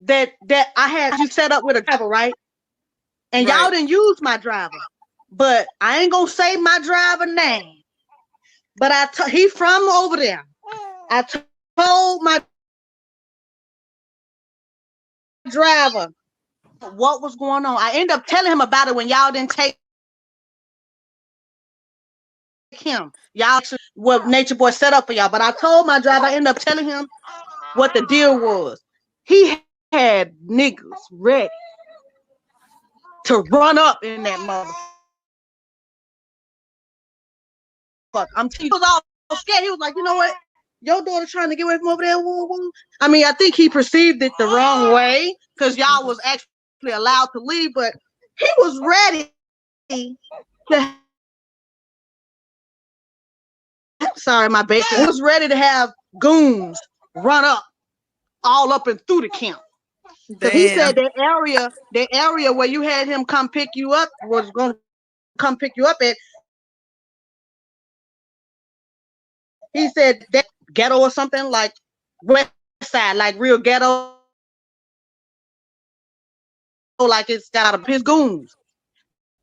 that I had you set up with a driver, right? And y'all right. didn't use my driver, but I ain't gonna say my driver name. But he from over there. I told my driver what was going on. I ended up telling him about it when y'all didn't take him. Y'all what Nature Boy set up for y'all. But I told my driver, I ended up telling him what the deal was. He had niggas ready to run up in that motherfucker. I'm telling you, he was all scared. He was like, you know what? Your daughter trying to get away from over there. Woo, woo. I mean, I think he perceived it the wrong way, because y'all was actually allowed to leave, but he was ready to. Sorry, my baby. He was ready to have goons run up all up and through the camp. Because he said Damn. the area where you had him come pick you up was going to come pick you up at. He said that ghetto or something, like West Side, like real ghetto, like it's got his goons.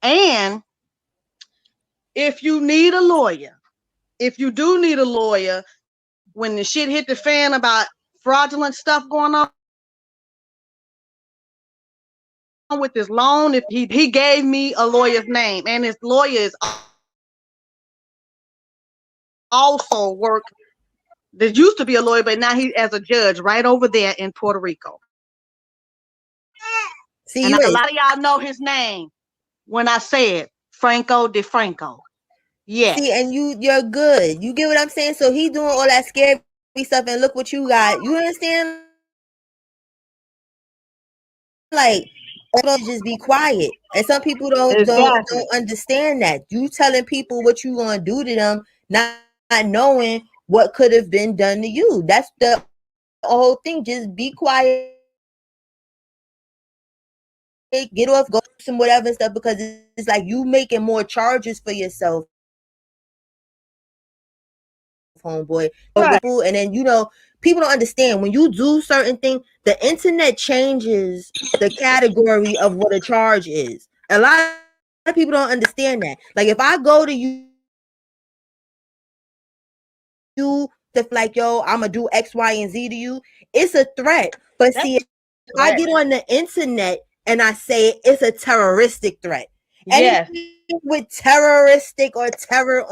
And if you need a lawyer, if you do need a lawyer, when the shit hit the fan about fraudulent stuff going on with this loan, if he gave me a lawyer's name, and his lawyer is also work. There used to be a lawyer, but now he's as a judge right over there in Puerto Rico. See, And you a is. lot of y'all know his name when I said Franco DeFranco. Yes. See, and you're good. You get what I'm saying? So he doing all that scary stuff, and look what you got. You understand? Like, just be quiet. And some people don't understand that. You telling people what you gonna do to them, not knowing what could have been done to you. That's the whole thing. Just be quiet. Get off, go some whatever and stuff, because it's like you making more charges for yourself, homeboy. Right. And then people don't understand when you do certain things. The internet changes the category of what a charge is. A lot of people don't understand that. Like if I go to you like, yo, I'm gonna do X, Y, and Z to you, it's a threat. But see, if I get on the internet and I say it's a terroristic threat, yes, anything with terroristic or terror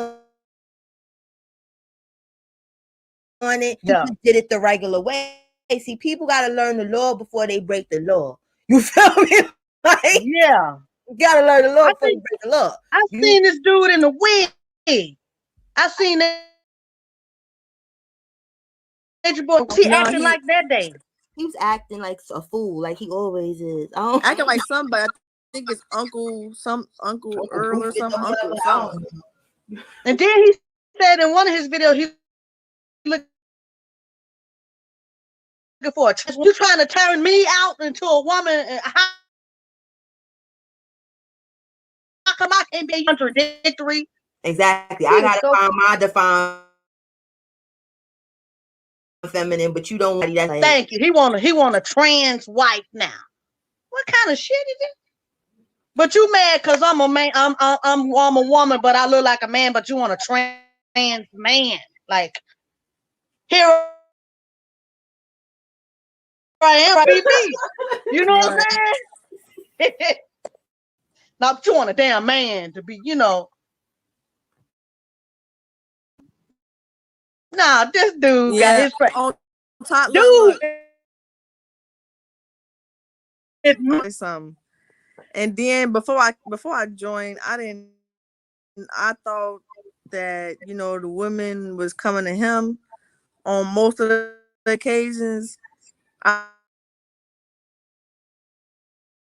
on it, you did it the regular way. See, people gotta learn the law before they break the law. You feel me? Like, yeah. You gotta learn the law before you break the law. I seen this dude in the wig. I seen that. He acting like that day. He was acting like a fool, like he always is. Acting like somebody. I think it's Uncle Earl or some Uncle something. And then he said in one of his videos, he looking for a you trying to turn me out into a woman. How come I can't be contradictory? Exactly. I gotta find my defined feminine, but you don't want that. Like, thank you. He want a trans wife now. What kind of shit is it? But you mad because I'm a man. I'm a woman, but I look like a man. But you want a trans man? Like here I am, BB. You know what I'm saying? Now, but you want a damn man to be, Nah, this dude got his on top. Dude, it's and then before I joined, I thought that the women was coming to him on most of the occasions. I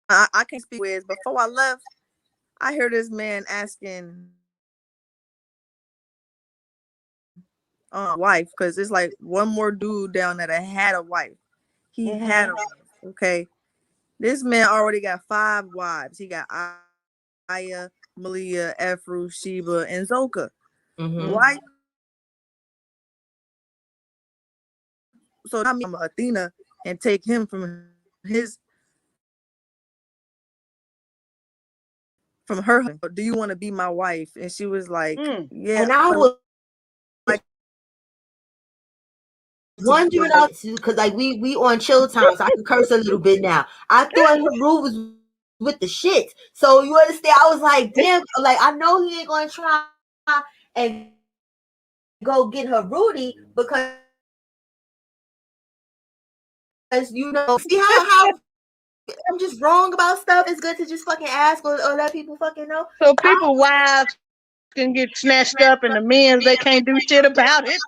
can't speak with. Before I left, I heard this man asking wife, because it's like one more dude down there that had a wife. He had a wife. Okay, this man already got 5 wives. He got Aya, Malia, Ephru, Sheba, and Zoka. Why? So I'm Athena and take him from her. Do you want to be my wife? And she was like, yeah. And I was like wondering because like we on chill time, so I can curse a little bit now. I thought Haru was with the shit. So you understand? I was like, damn, like I know he ain't gonna try and go get her Rudy because see how I'm just wrong about stuff. It's good to just fucking ask or let people fucking know. So people wives can get snatched up and the men, they can't do shit about it.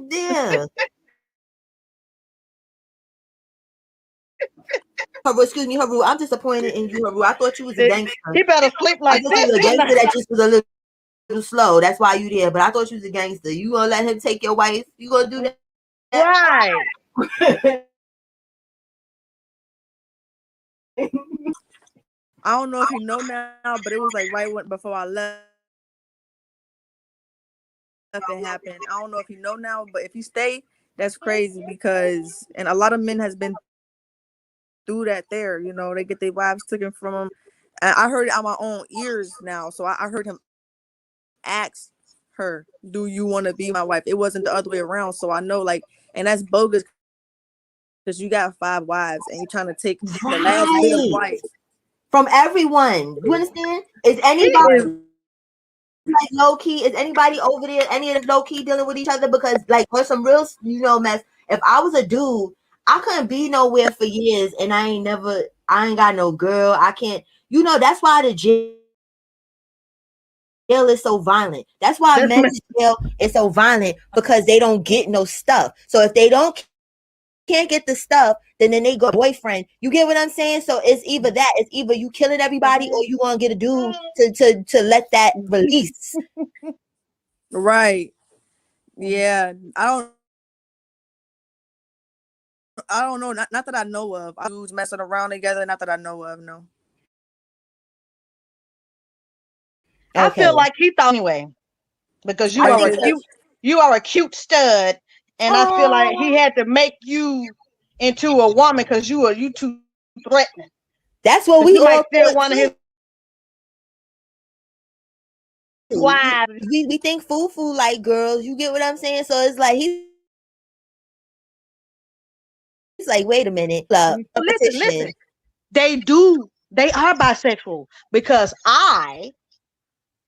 Yeah. Excuse me, Haru. I'm disappointed in you, Haru. I thought you was a gangster. He better sleep like I thought you was a gangster that just was a little slow. That's why you there. But I thought you was a gangster. You gonna let him take your wife? You gonna do that? Right. I don't know if you know now, but it was like before I left. Nothing happened. I don't know if you know now, but if you stay, that's crazy because and a lot of men has been through that there. They get their wives taken from them. And I heard it on my own ears now, so I heard him ask her, "Do you want to be my wife?" It wasn't the other way around, so I know and that's bogus because you got 5 wives and you're trying to take the last bit of wife from everyone. You understand? Is anybody like low key? Is anybody over there? Any of them low key dealing with each other? Because like for some real, mess. If I was a dude, I couldn't be nowhere for years, and I ain't got no girl. I can't. That's why the jail is so violent. That's why men in jail is so violent because they don't get no stuff. So if they don't can't get the stuff, then they go boyfriend. You get what I'm saying? So it's either that, it's either you killing everybody or you gonna get a dude to let that release. Right. Yeah. I don't know. Not that I know of. Dudes messing around together. Not that I know of. No. I Okay. feel like he thought anyway, because you I are a think so. cute stud, and I feel like he had to make you into a woman because you too threatening. That's what we You might all still thought one of his too. wives. We think foo like girls. You get what I'm saying? So it's like he's like, wait a minute, Listen. They are bisexual because I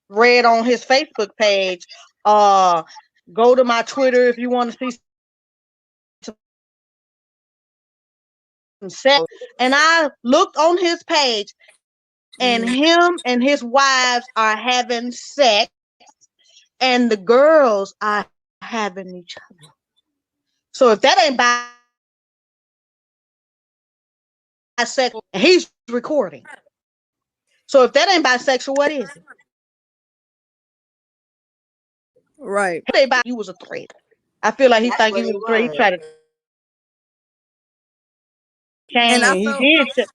read on his Facebook page. Go to my Twitter if you want to see some sex. And I looked on his page, and him and his wives are having sex, and the girls are having each other. So if that ain't bisexual, and he's recording. So if that ain't bisexual, what is it? Right. You was a threat. I feel like he That's think what he it was a threat. He was. tried to And I change. He felt. did. Yeah, Go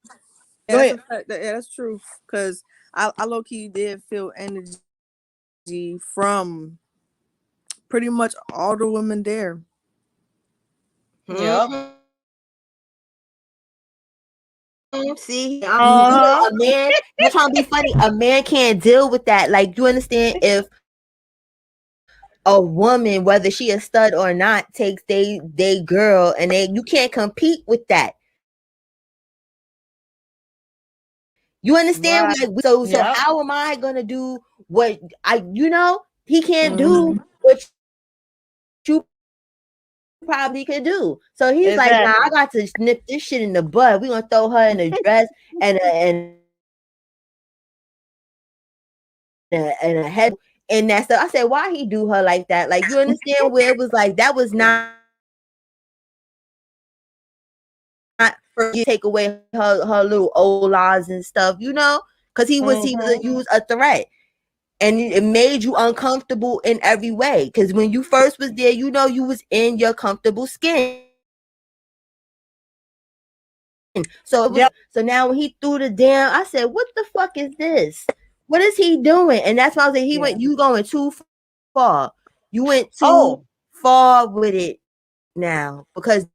that's ahead. a fact. Yeah, that's true. Because I low key did feel energy from pretty much all the women there. Yep. See, Uh-huh. a man, not trying to be funny. A man can't deal with that. Like, you understand? If a woman, whether she a stud or not, takes they girl, and you can't compete with that. You understand? Right. Like, so Yep. how am I gonna do what he can't do Mm-hmm. what you probably could do. So he's like, nah, I Exactly. got to nip this shit in the bud. We gonna throw her in a dress and a head and that stuff. I said, why he do her like that? Like, you understand where it was like that was not for you to take away her little old laws and stuff, because he was a threat. And it made you uncomfortable in every way. Because when you first was there, you was in your comfortable skin. Yep. So now when he threw the damn, I said, what the fuck is this? What is he doing? And that's why I was like, Yeah. you going too far. You went too Oh, far with it now, because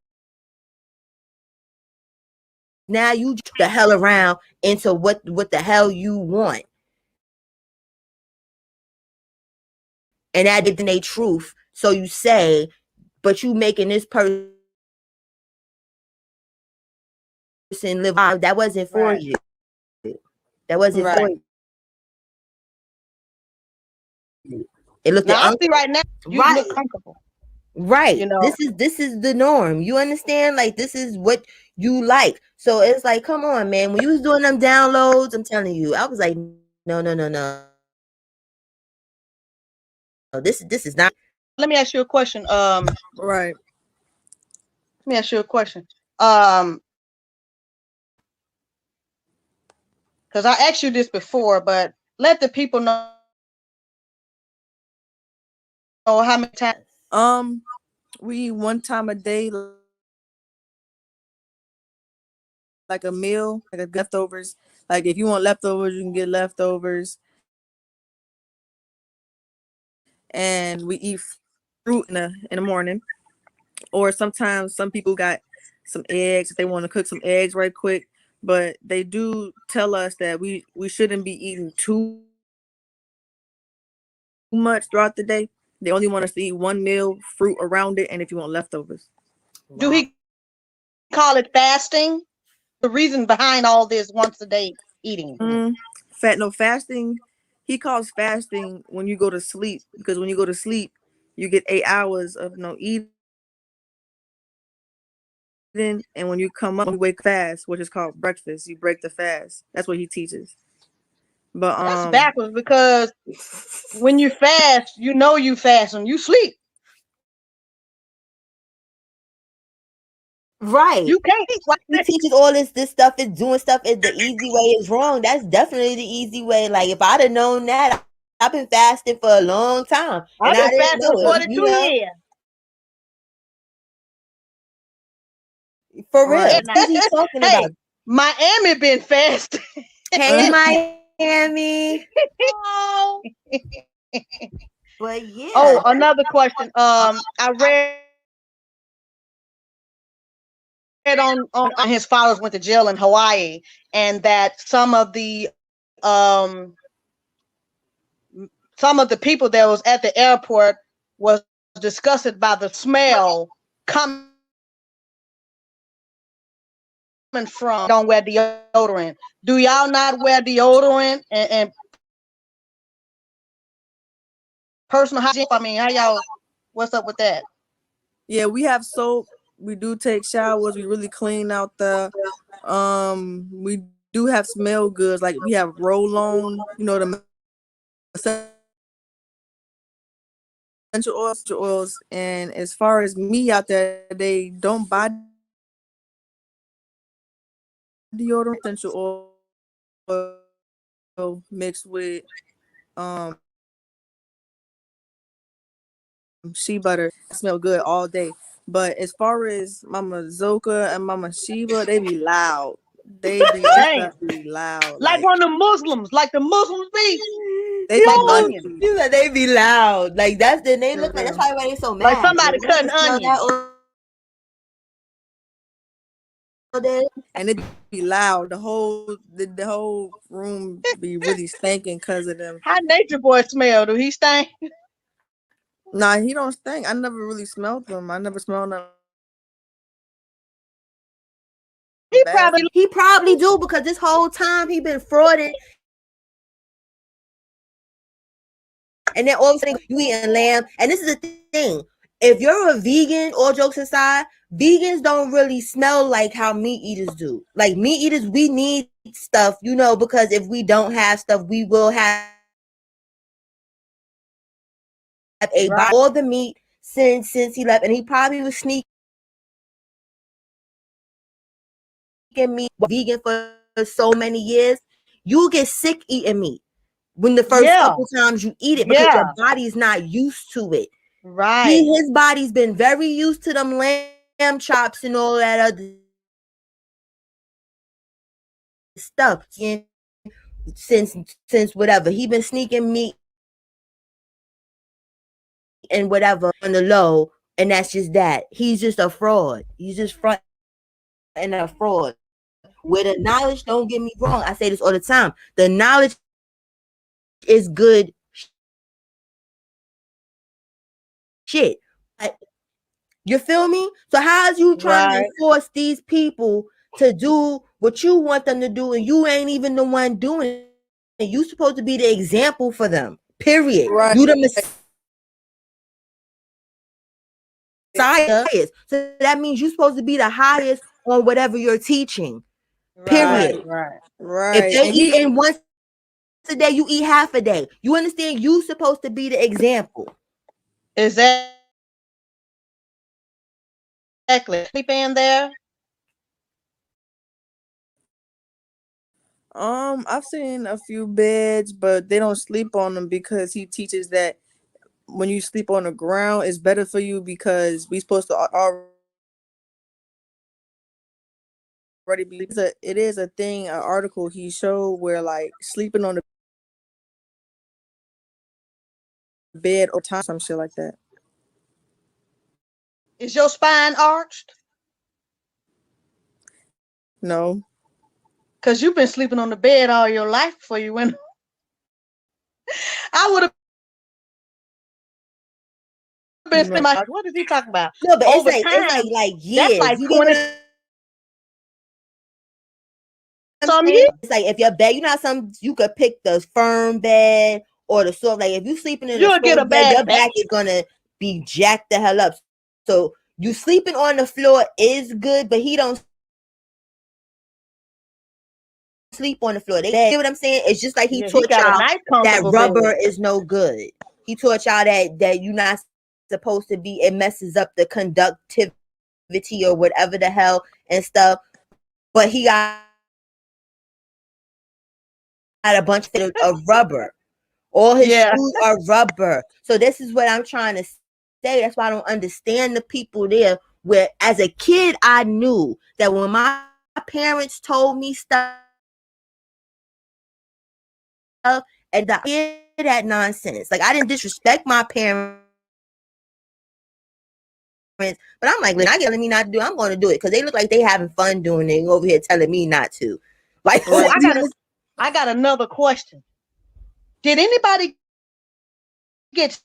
now you the hell around into what the hell you want. And that isn't a truth. So you say, but you making this person live out. That wasn't for right. you. That wasn't for Right. you. It looked Now I at see right now you right. look comfortable. Right. You know. This is the norm. You understand? Like, this is what you like. So it's like, come on, man. When you was doing them downloads, I'm telling you, I was like, no, no, no, no. This is not. Let me ask you a question. Right. Let me ask you a question. Um, because I asked you this before, but let the people know how many times. We eat one time a day, like a meal, like a leftovers. Like if you want leftovers, you can get leftovers. And we eat fruit in the morning. Or sometimes some people got some eggs if they want to cook some eggs right quick. But they do tell us that we shouldn't be eating too much throughout the day. They only want us to eat one meal, fruit around it, and if you want leftovers. Do Wow. he call it fasting? The reason behind all this once a day eating. Fat no fasting. he calls fasting when you go to sleep, because when you go to sleep, you get 8 hours of no eating, and when you come up, you wake fast, which is called breakfast. You break the fast. That's what he teaches. But That's backwards because when you fast, you fast and you sleep. Right. You can't eat like He that. teaches all this stuff is doing stuff is the easy way is wrong. That's definitely the easy way. Like if I'd have known that, I've been fasting for a long time and I've I been didn't fasting know for it. 42 years. For real. right. What is he talking about? Hey, Miami been fasting. Hey Miami. Oh. But yeah. Oh, another question. I read on his fathers went to jail in Hawaii, and that some of the people that was at the airport was disgusted by the smell coming from don't wear deodorant. Do y'all not wear deodorant and personal hygiene? I mean, how y'all? What's up with that? Yeah, we have soap. We do take showers. We really clean out the. We do have smell goods. Like we have roll on. The essential oils. And as far as me out there, they don't buy deodorant. Essential oil mixed with um shea butter. I smell good all day. But as far as Mama Zoka and Mama Sheba, they be loud. That Damn, stuff be loud. like one of the Muslims, like the Muslims be They like be onions, You said they be loud. Like that's the they look like that's onions. probably why they so like mad. somebody Like they cutting can smell that onions. all day. And it be loud. The whole room be really stinking because of them. How Nature Boy smell? Do he stink? Nah, he don't stink. I never really smelled them. I never smelled them He bad. probably He probably do because this whole time he been frauding. And then all of a sudden you eating lamb. And this is the thing. If you're a vegan, all jokes aside, vegans don't really smell like how meat eaters do. Like meat eaters, we need stuff, because if we don't have stuff, we will have a right. all the meat since he left, and he probably was sneaking meat vegan for so many years. You'll get sick eating meat when the first Yeah, couple times you eat it because your yeah, body's not used to it. right. His body's been very used to them lamb chops and all that other stuff since whatever he been sneaking meat and whatever on the low, and that's just that. He's just a fraud. He's just front and a fraud. With the knowledge, don't get me wrong. I say this all the time. The knowledge is good shit. You feel me? So how's you trying to Right. force these people to do what you want them to do, and you ain't even the one doing it? And you supposed to be the example for them. Period. Right. You the Messiah. So that means you're supposed to be the highest on whatever you're teaching. Right, Period. Right. right. If Right. they And he eating once a day, you eat half a day. You understand? You supposed to be the example. Exactly. Sleep in there. I've seen a few beds, but they don't sleep on them because he teaches that when you sleep on the ground, it's better for you because we supposed to already be. It is a thing, an article he showed where like sleeping on the bed or time, some shit like that. Is your spine arched? No, Because you've been sleeping on the bed all your life before you went. I would have been no. sleeping. What is he talking about? No, but it's Over like time, like that's years. like You get 20. what some here. It's like if your bed, you know how some you could pick the firm bed or the soft. Like if you sleeping in a You'll get a soft bed, your bad back. back is gonna be jacked the hell up. So you sleeping on the floor is good, but he don't sleep on the floor. They get what I'm saying? It's just like he Yeah, he taught got a y'all nice that comfortable rubber bed. is no good. He taught y'all that you're not supposed to be. It messes up the conductivity or whatever the hell and stuff. But he got a bunch of rubber. All his Yeah. shoes are rubber. So this is what I'm trying to say. That's why I don't understand the people there. Where as a kid, I knew that when my parents told me stuff, and I hear that nonsense. Like I didn't disrespect my parents, but I'm like, I get telling me not to do. I'm going to do it because they look like they having fun doing it. Over here telling me not to. Like, Oh, I got another question. Did anybody get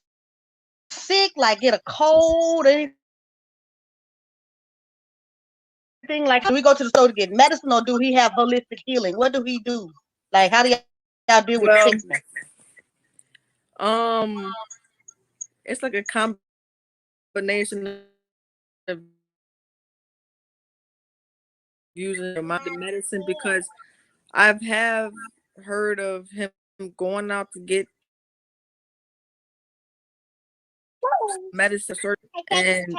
sick, like get a cold, anything like? Do we go to the store to get medicine, or do he have holistic healing? What do he do? Like, how do y'all deal with sickness? It's like a combination of using the medicine because I've heard of him going out to get medicine and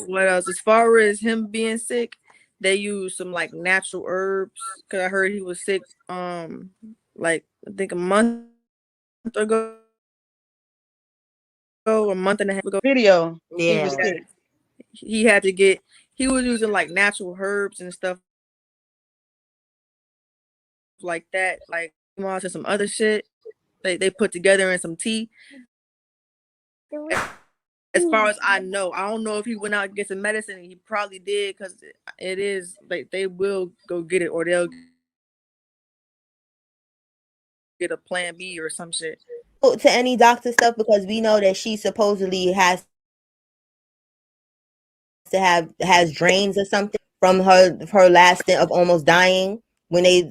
what else? As far as him being sick, they use some like natural herbs because I heard he was sick like I think a month ago, a month and a half ago. Video. yeah, He was sick. He had to get. He was using like natural herbs and stuff like that, like moss and some other shit. They put together in some tea. As far as I know, I don't know if he went out and get some medicine. He probably did because it is like they will go get it or they'll get a plan B or some shit. to any doctor stuff because we know that she supposedly has drains or something from her last stint of almost dying when they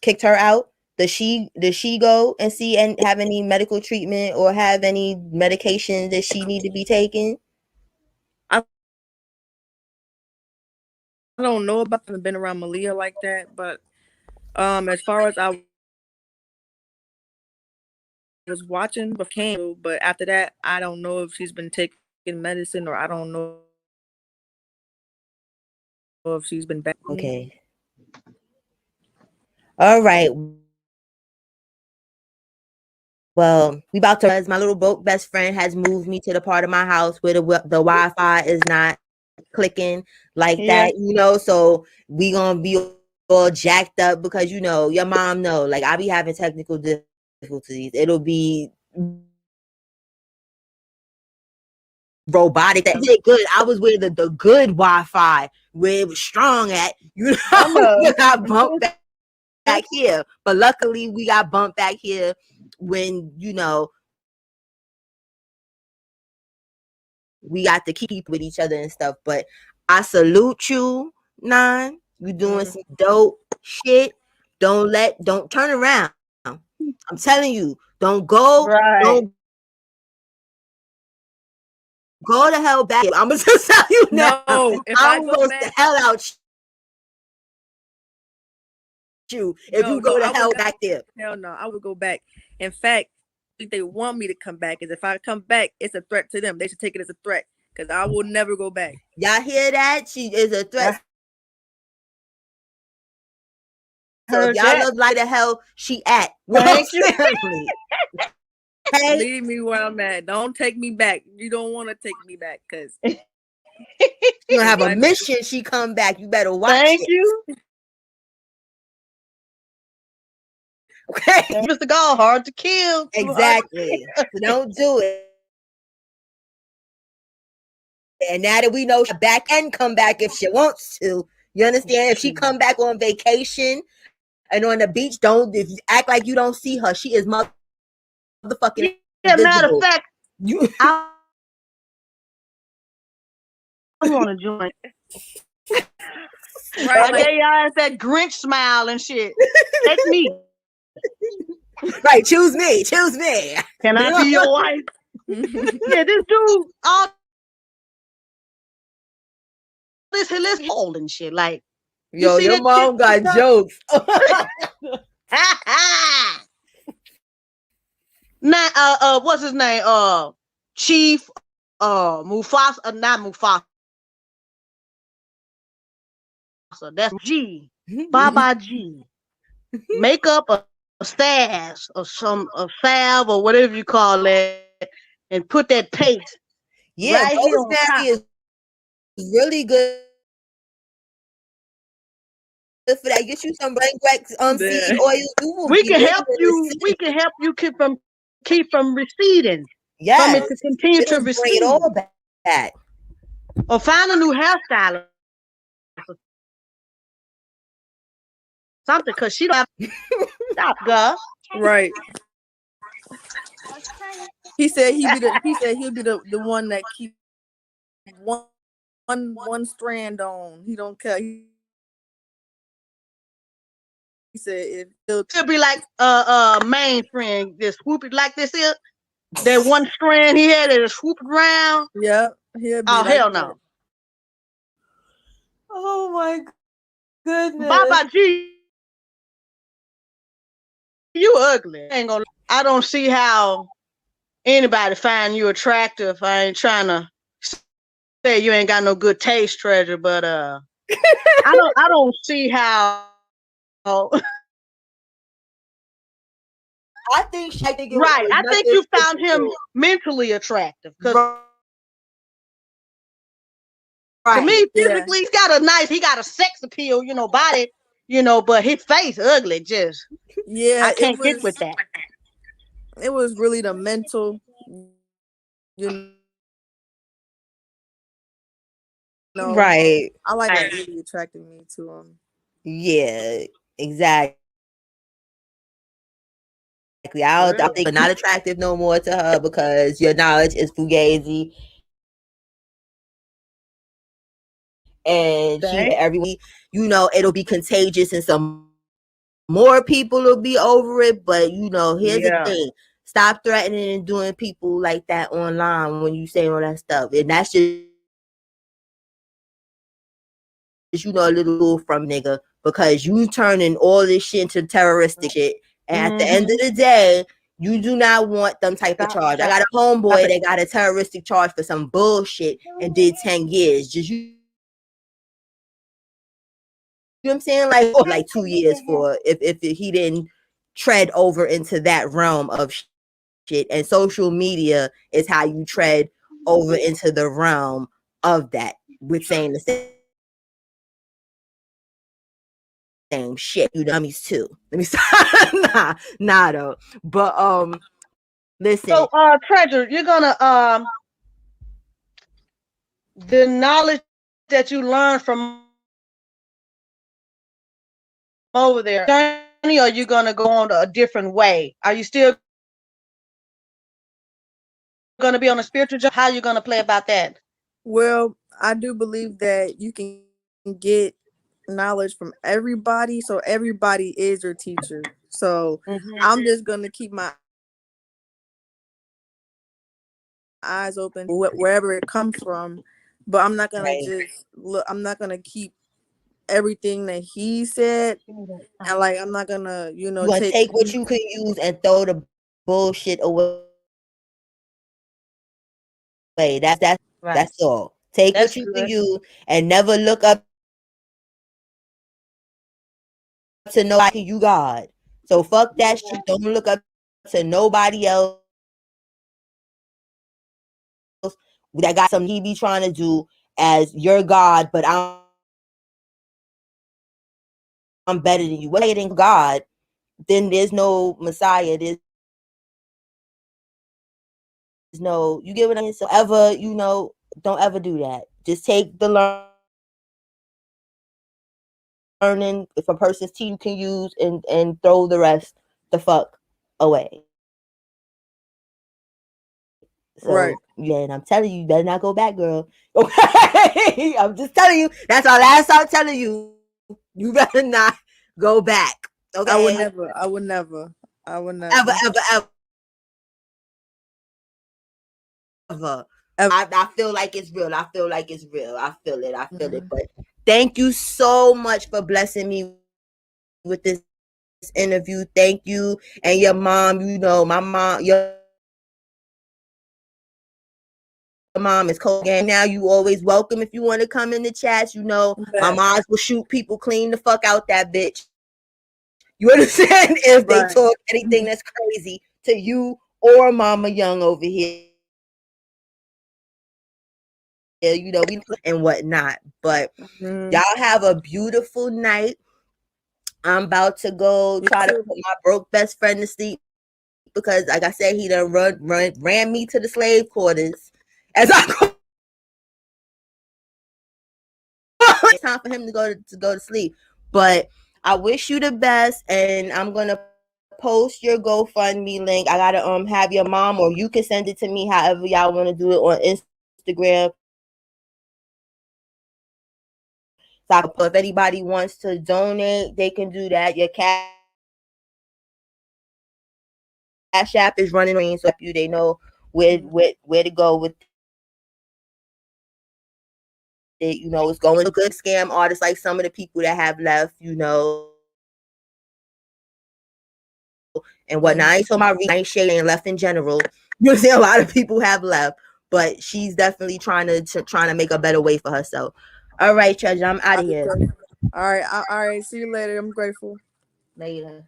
kicked her out. Does she go and see and have any medical treatment or have any medications that she need to be taking? I don't know about them been around Malia like that, but as far as I was watching but after that I don't know if she's been taking medicine or I don't know if she's been back. Okay. All right. Well, we about to. As my little broke best friend has moved me to the part of my house where the Wi-Fi is not clicking like Yeah. that, so we gonna be all jacked up because your mom know, like I be having technical difficulties. It'll be robotic. That did good. I was where the good Wi-Fi where it was strong at, I know. when I bumped back here. But luckily we got bumped back here when we got to keep with each other and stuff. But I salute you, Nine. You doing some dope shit. Don't turn around. I'm telling you, don't go, Right. don't go to hell back. I'm gonna just tell you now. No, if I I'm go gonna back, the hell out you if you go to hell back there. Hell no, I would go back. In fact, if they want me to come back, is if I come back, it's a threat to them. They should take it as a threat because I will never go back. Y'all hear that? She is a threat. So if y'all love like the hell she at. Thank you. Hey, Leave me where I'm at. Don't take me back. You don't want to take me back because you gonna have a mission. She come back. You better watch Thank it. you. Okay. Mr. God, hard to kill. Exactly. So don't do it. And now that we know she back and come back if she wants to, you understand? If she come back on vacation and on the beach, don't act like you don't see her. She is motherfucking matter of invisible. fact, I want to join. Right, I like gave y'all that Grinch smile and shit. Take me. Right, choose me, choose me. Can I be your wife? Yeah, this dude, all this holding shit. Like, you Yo, see your that shit? mom got jokes. Now, what's his name? Chief, Mufasa, not Mufasa. That's G. Baba G. Make up a stash or a salve or whatever you call that, and put that paste Yeah, right here on rosemary top. is really good for that. Get you some black seed oil. You will be living in We the can help city. you. We can help you keep from receding, from Yes, it to continue to it'll bring it recede, all back. or find a new hairstylist or something. Cause she don't have stop, girl. right. He said he'll be the one that keep one strand on. He don't care. He said if he'll She'll be like main friend, this swooping like this here. That one strand he had that is swooping around. yeah, he'll be Oh like hell that. no. Oh my goodness. Baba G, you ugly. I ain't gonna. I don't see how anybody find you attractive. I ain't trying to say you ain't got no good taste, treasure, but I don't see how. I think she think it was Right. I think nothing you found him physical. mentally attractive. Because to Right. me, Yeah, physically, he got a sex appeal, body, but his face ugly. Just yeah. I can't get with that. It was really the mental. You know, I like that. Right. Really attracted me to him. Yeah, exactly. I For don't real. think you're not attractive no more to her because your knowledge is fugazi and she Thanks. everyone, it'll be contagious and some more people will be over it. But here's the Yeah. thing. Stop threatening and doing people like that online when you say all that stuff. And that's just, a little from nigga because you turning all this shit into terroristic shit. And at the end of the day, you do not want them type of charge. I got a homeboy that got a terroristic charge for some bullshit and did 10 years. Just you know what I'm saying? Like 2 years for if he didn't tread over into that realm of shit. And social media is how you tread over into the realm of that with saying the same shit. You dummies too. Let me stop. nah though. But listen. So, treasure, you're gonna the knowledge that you learned from over there, journey, or you gonna go on a different way? Are you still gonna be on a spiritual journey? How you gonna play about that? Well, I do believe that you can get knowledge from everybody, so everybody is your teacher. So I'm just gonna keep my eyes open wherever it comes from, but I'm not gonna just look. I'm not gonna keep everything that he said, and I'm not gonna You gonna take take what you can use and throw the bullshit away. Right. That's all. Take That's what you can good. use and never look up to nobody. You God. So fuck that shit. Don't look up to nobody else that got something he be trying to do as your God, but I'm better than you. What than God? Then there's no Messiah. There's no, you get what I mean? So ever, don't ever do that. Just take the learning if a person's team can use and throw the rest the fuck away. Right. So yeah, and I'm telling you, you better not go back, girl. Okay, I'm just telling you. That's our last time telling you. You better not go back. I Okay, would never. I would never. I would ever, never. ever, ever. Ever. I feel like it's real. I feel like it's real. I feel it. I feel it. Mhm. But thank you so much for blessing me with this interview. Thank you. And your mom, my mom, your mom is cold game now. You always welcome if you want to come in the chats. My Bet. moms will shoot people clean the fuck out that bitch. You understand? If they talk Right. anything that's crazy to you or Mama Young over here, we and whatnot. But Mhm. y'all have a beautiful night. I'm about to go You try to too. put my broke best friend to sleep because, like I said, he done ran me to the slave quarters. As I go, it's time for him to go to sleep. But I wish you the best, and I'm gonna post your GoFundMe link. I gotta have your mom, or you can send it to me, however y'all want to do it on Instagram. So I can put, if anybody wants to donate, they can do that. Your Cash App is running on the screen, so if you they know where to go with Mhm. it. It's going to good scam artists like some of the people that have left. And whatnot. I ain't talking about Risha and left in general. You know what I'm saying? A lot of people have left, but she's definitely trying to make a better way for herself. All right, Treasure, I'm out of here. I be grateful. All right. All right. See you later. I'm grateful. Later.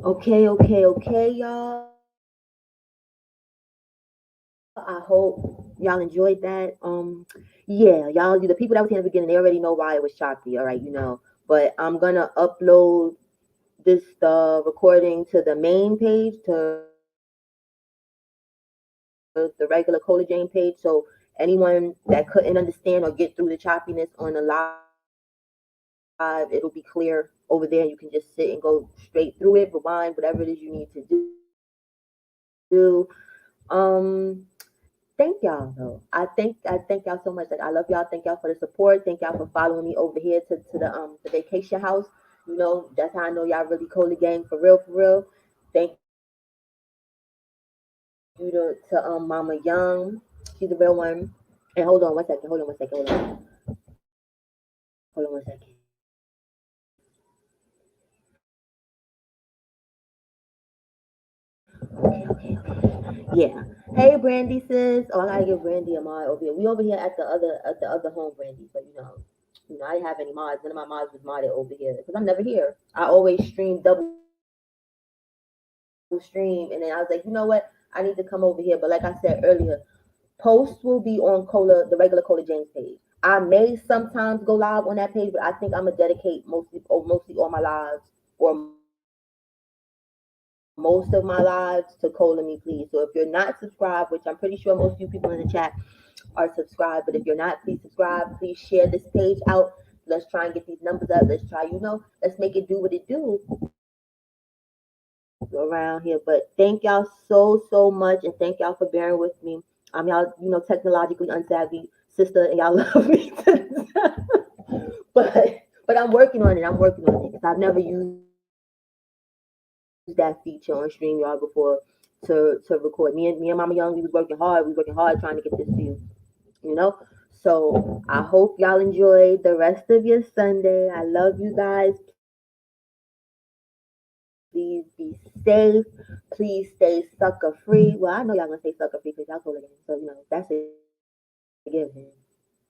Okay, y'all. I hope y'all enjoyed that. Yeah, y'all, the people that was here in the beginning, they already know why it was choppy, all right, But I'm gonna upload this recording to the main page, to the regular Cola Jane page. So anyone that couldn't understand or get through the choppiness on the live, it'll be clear over there. You can just sit and go straight through it, rewind, whatever it is you need to do. Thank y'all though. I thank y'all so much. Like I love y'all. Thank y'all for the support. Thank y'all for following me over here to the vacation house. That's how I know y'all really Cola gang for real, for real. Thank you to Mama Young. She's a real one. And hold on one second. Hold on one second. Yeah. Hey, Brandy sis. Oh, I gotta give Brandy a mod over here. We over here at the other home, Brandy. So I didn't have any mods. None of my mods was modded over here because I'm never here. I always stream double stream, and then I was like, I need to come over here. But like I said earlier, posts will be on the regular Cola James page. I may sometimes go live on that page, but I think I'm gonna dedicate mostly all my lives or most of my lives to Cola Me Please. So if you're not subscribed, which I'm pretty sure most of you people in the chat are subscribed, but if you're not, please subscribe. Please share this page out. Let's try and get these numbers up. Let's make it do what it do around here. But thank y'all so much, and thank y'all for bearing with me. I'm y'all, technologically unsavvy sister, and y'all love me to but I'm working on it. Because I've never used that feature on StreamYard before to record. Me and Mama Young, we was working hard. We was working hard trying to get this to you. So I hope y'all enjoy the rest of your Sunday. I love you guys. Please be safe. Please stay sucker free. Well, I know y'all gonna say sucker free because y'all go again. So that's a given.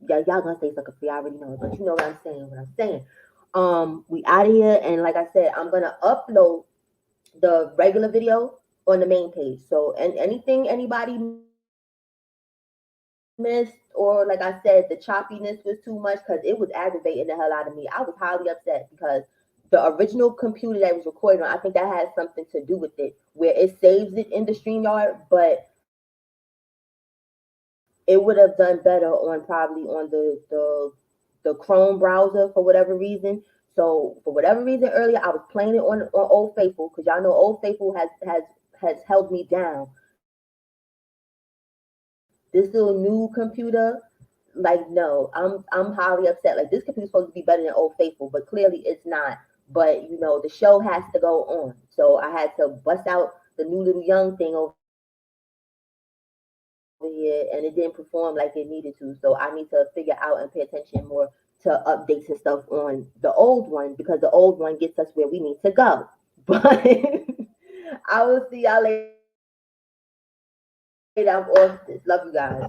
Y'all gonna stay sucker free. I already know it, but you know what I'm saying. We out of here, and like I said, I'm gonna upload the regular video on the main page. So, and anything anybody missed, or like I said, the choppiness was too much because it was aggravating the hell out of me. I was highly upset because the original computer that was recorded on, I think that had something to do with it, where it saves it in the StreamYard, but it would have done better on probably on the Chrome browser for whatever reason. So for whatever reason earlier, I was playing it on Old Faithful because y'all know Old Faithful has held me down. This little new computer, like no, I'm highly upset. Like this computer's supposed to be better than Old Faithful, but clearly it's not. But you know the show has to go on, so I had to bust out the new little young thing over here, and it didn't perform like it needed to. So I need to figure out and pay attention more to updates and stuff on the old one because the old one gets us where we need to go. But I will see y'all later. I'm off this. Love you guys.